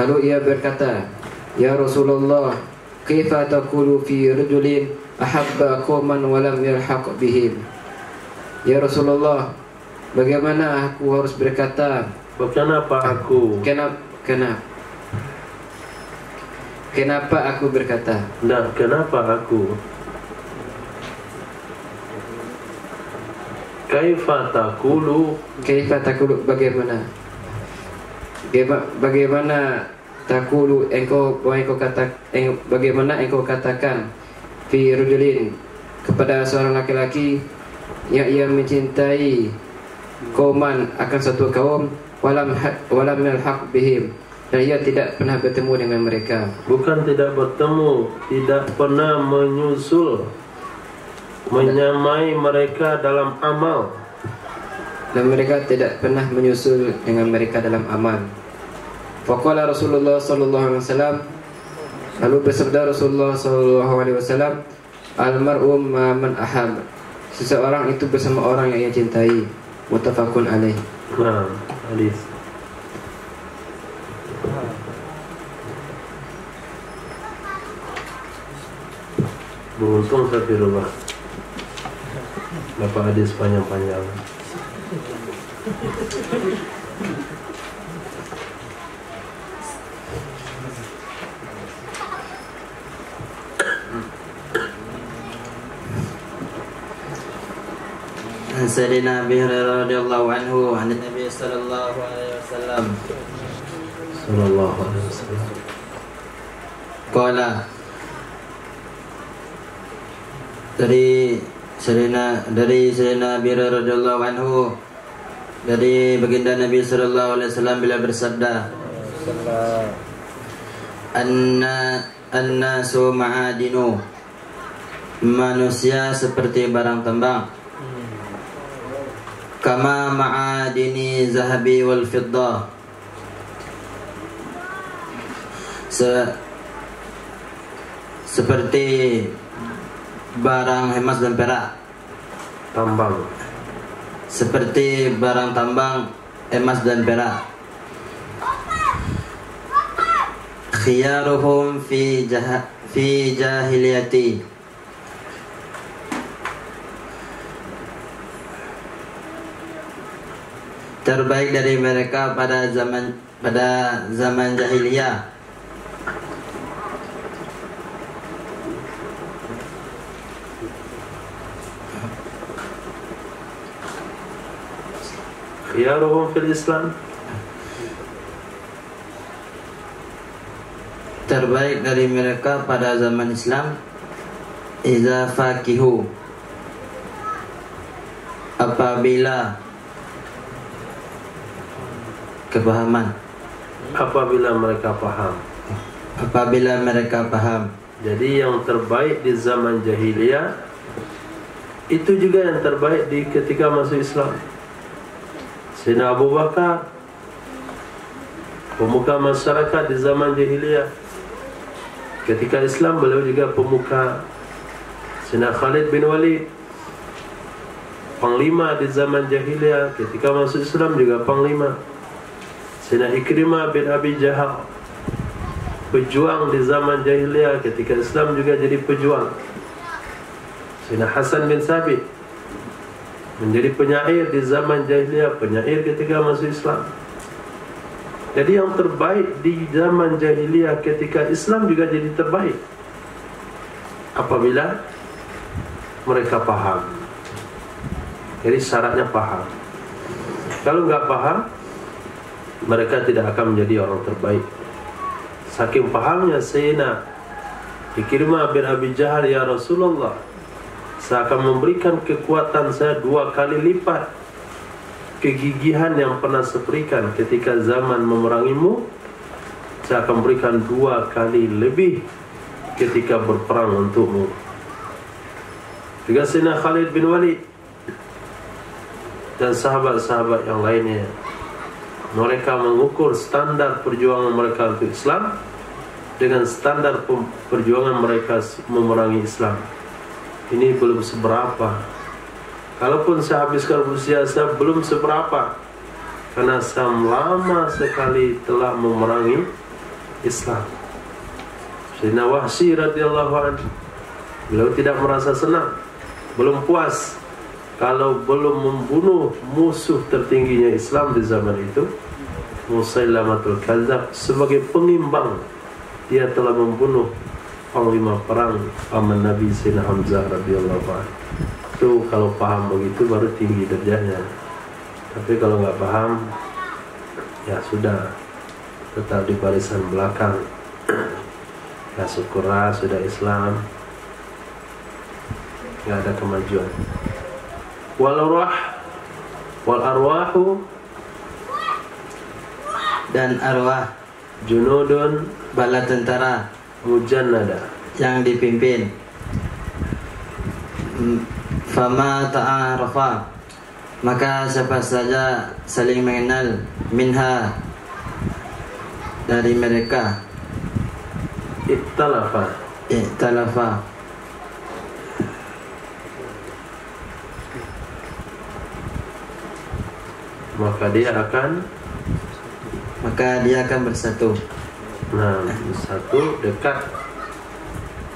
lalu ia berkata, ya Rasulullah, kaifa taqulu fi rajulin ahabba qauman wa lam yalhaq bihim? Ya Rasulullah, bagaimana aku harus berkata? Kenapa aku? Kenapa aku berkata? Nah, kenapa aku? Kaifa taqulu? Kaifa taqulu, bagaimana? Bagaimana taqulu, bagaimana engkau katakan fi rajulin, kepada seorang laki-laki yang ia mencintai kauman, akan satu kaum, walam yalhaq bihim, dan ia tidak pernah bertemu dengan mereka. Bukan tidak bertemu, tidak pernah menyusul, menyamai mereka dalam amal, dan mereka tidak pernah menyusul dengan mereka dalam amal. Faqala Rasulullah sallallahu alaihi wasallam, lalu bersabda Rasulullah sallallahu alaihi wasallam, al-mar'u ma man ahab, seseorang itu bersama orang yang ia cintai. Muttafaqun alaih. Nah, hadis. Beruntung Safirullah dapat hadis panjang-panjang. Sayyidina Abi Hurairah radhiyallahu anhu, an Nabi sallallahu alaihi wasallam. Qala, dari Sayyidina Abi Hurairah radhiyallahu anhu, dari baginda Nabi sallallahu alaihi wasallam bila bersabda, Annasu ma'adinu, manusia seperti barang tambang, kama ma'adini zahabi wal fiddah, seperti barang emas dan perak. Tambang. Seperti barang tambang, emas dan perak. Khiyaruhum fi jahiliyati, terbaik dari mereka pada zaman jahiliyah. Khiyaruhum fil Islam, terbaik dari mereka pada zaman Islam. Iza faqihu, apabila kepahaman, apabila mereka paham. apabila mereka paham. Jadi yang terbaik di zaman jahiliyah itu juga yang terbaik di ketika masuk Islam. Sayyidina Abu Bakar, pemuka masyarakat di zaman jahiliyah. Ketika Islam beliau juga pemuka. Sayyidina Khalid bin Walid, panglima di zaman jahiliyah. Ketika masuk Islam juga panglima. Sayyidina Ikrimah bin Abi Jahal, pejuang di zaman jahiliyah. Ketika Islam juga jadi pejuang. Sayyidina Hasan bin Sabit menjadi penyair di zaman jahiliyah, penyair ketika masuk Islam. Jadi yang terbaik di zaman jahiliyah ketika Islam juga jadi terbaik apabila mereka paham. Jadi syaratnya paham. Kalau nggak paham, mereka tidak akan menjadi orang terbaik. Saking pahamnya Sayyidina Ikrimah bin Abi Jahal, ya Rasulullah, saya akan memberikan kekuatan saya 2 kali lipat kegigihan yang pernah saya berikan ketika zaman memerangimu. Saya akan berikan 2 kali lebih ketika berperang untukmu. Juga Sayyidina Khalid bin Walid dan sahabat-sahabat yang lainnya, mereka mengukur standar perjuangan mereka untuk Islam dengan standar perjuangan mereka memerangi Islam. Ini belum seberapa. Kalaupun saya habiskan usia saya belum seberapa, karena saya lama sekali telah memerangi Islam. Sayyidina Wahsy radhiyallahu anhu, beliau tidak merasa senang, belum puas kalau belum membunuh musuh tertingginya Islam di zaman itu, Musailamatul Kadzab. Sebagai pengimbang, dia telah membunuh panglima perang paman Nabi Sayyidina Hamzah radhiyallahu anhu. Itu kalau paham begitu baru tinggi derajatnya. Tapi kalau nggak paham, ya sudah, tetap di barisan belakang. Ya syukurlah sudah Islam, nggak ada kemajuan. Wal arwahu, Dan arwah junudun bala tentara mujannada, yang dipimpin. Fama ta'arafa, maka siapa saja saling mengenal, minha, dari mereka, iktalafa, maka dia akan bersatu. Nah, bersatu, dekat,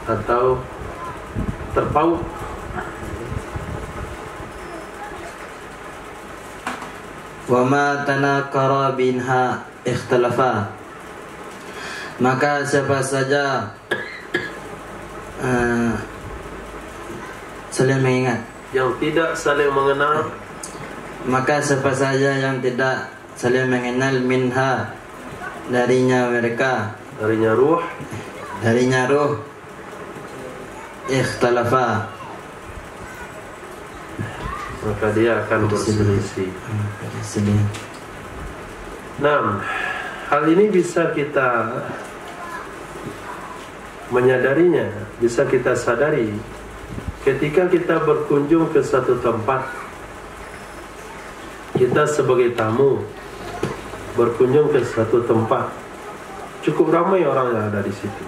atau terpaut. Wa ma tanakara binha ikhtalafa, maka siapa saja saling mengingat, yang tidak saling mengenal, maka siapa saja yang tidak saling mengenal, minha, darinya mereka, darinya ruh, ikhtalafa, maka dia akan berselisih. Nah, hal ini bisa kita menyadarinya, bisa kita sadari ketika kita berkunjung ke satu tempat. Kita sebagai tamu berkunjung ke satu tempat, cukup ramai orang yang ada di situ.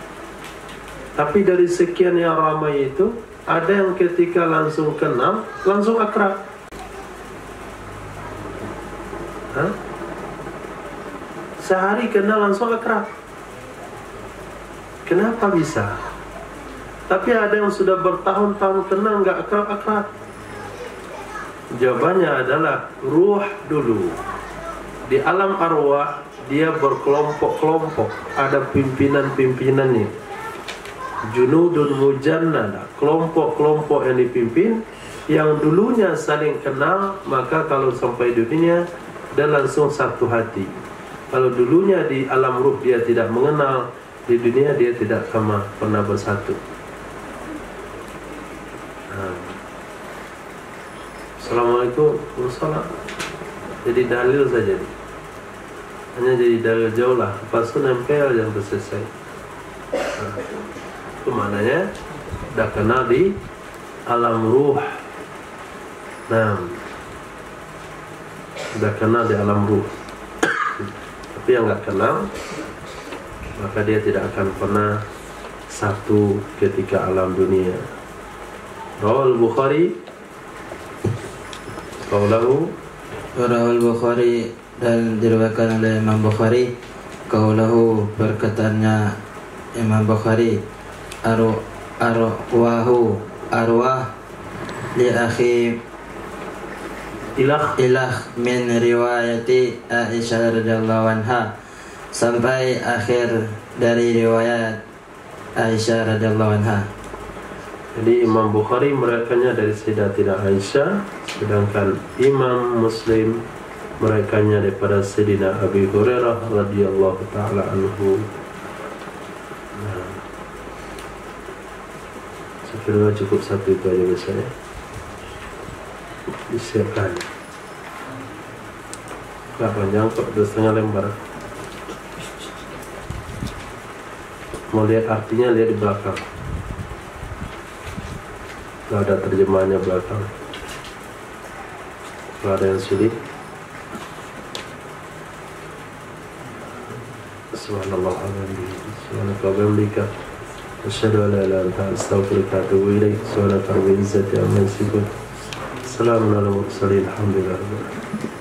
Tapi dari sekian yang ramai itu, ada yang ketika langsung kenal, langsung akrab. Hah? Sehari kenal langsung akrab. Kenapa bisa? Tapi ada yang sudah bertahun-tahun kenal nggak akrab-akrab. Jawabannya adalah ruh dulu. Di alam arwah dia berkelompok-kelompok, ada pimpinan-pimpinannya. Junudun mujannada, kelompok-kelompok yang dipimpin, yang dulunya saling kenal, maka kalau sampai dunia dia langsung satu hati. Kalau dulunya di alam ruh dia tidak mengenal, di dunia dia tidak sama pernah bersatu. Assalamualaikum warahmatullahi. Jadi dalil saja, hanya jadi dalil jauh lah. Lepas itu nempel yang selesai. Itu maknanya dah kenal di alam ruh. Nah, dah kenal di alam ruh. Tapi yang nggak kenal, maka dia tidak akan pernah satu ketika alam dunia. Rawal Bukhari, qaulahu, Rawal Bukhari, dan diriwayatkan oleh Imam Bukhari, qaulahu, perkataannya Imam Bukhari, arwahu, arwah li akhi ilah min riwayati Aisyah radhiyallahu anha, sampai akhir dari riwayat Aisyah radhiyallahu anha. Jadi Imam Bukhari meriwayatkannya dari Sayyidatina Aisyah, sedangkan Imam Muslim meriwayatkannya daripada Sayyidina Abi Hurairah radhiyallahu taala anhu. Kira cukup satu itu aja biasanya. Disiapkan. Gak panjang kok, 2,5 lembar. Mau lihat artinya, lihat di belakang. Gak ada terjemahannya belakang. Gak ada yang sulit. Subhanallah alhamdulillah. Asyhadu an la ilaha illa anta astaghfiruka wa atubu ilaik. Subhanaka rabbil izzati amma yasifun. Assalamu alaikum warahmatullahi wabarakatuh.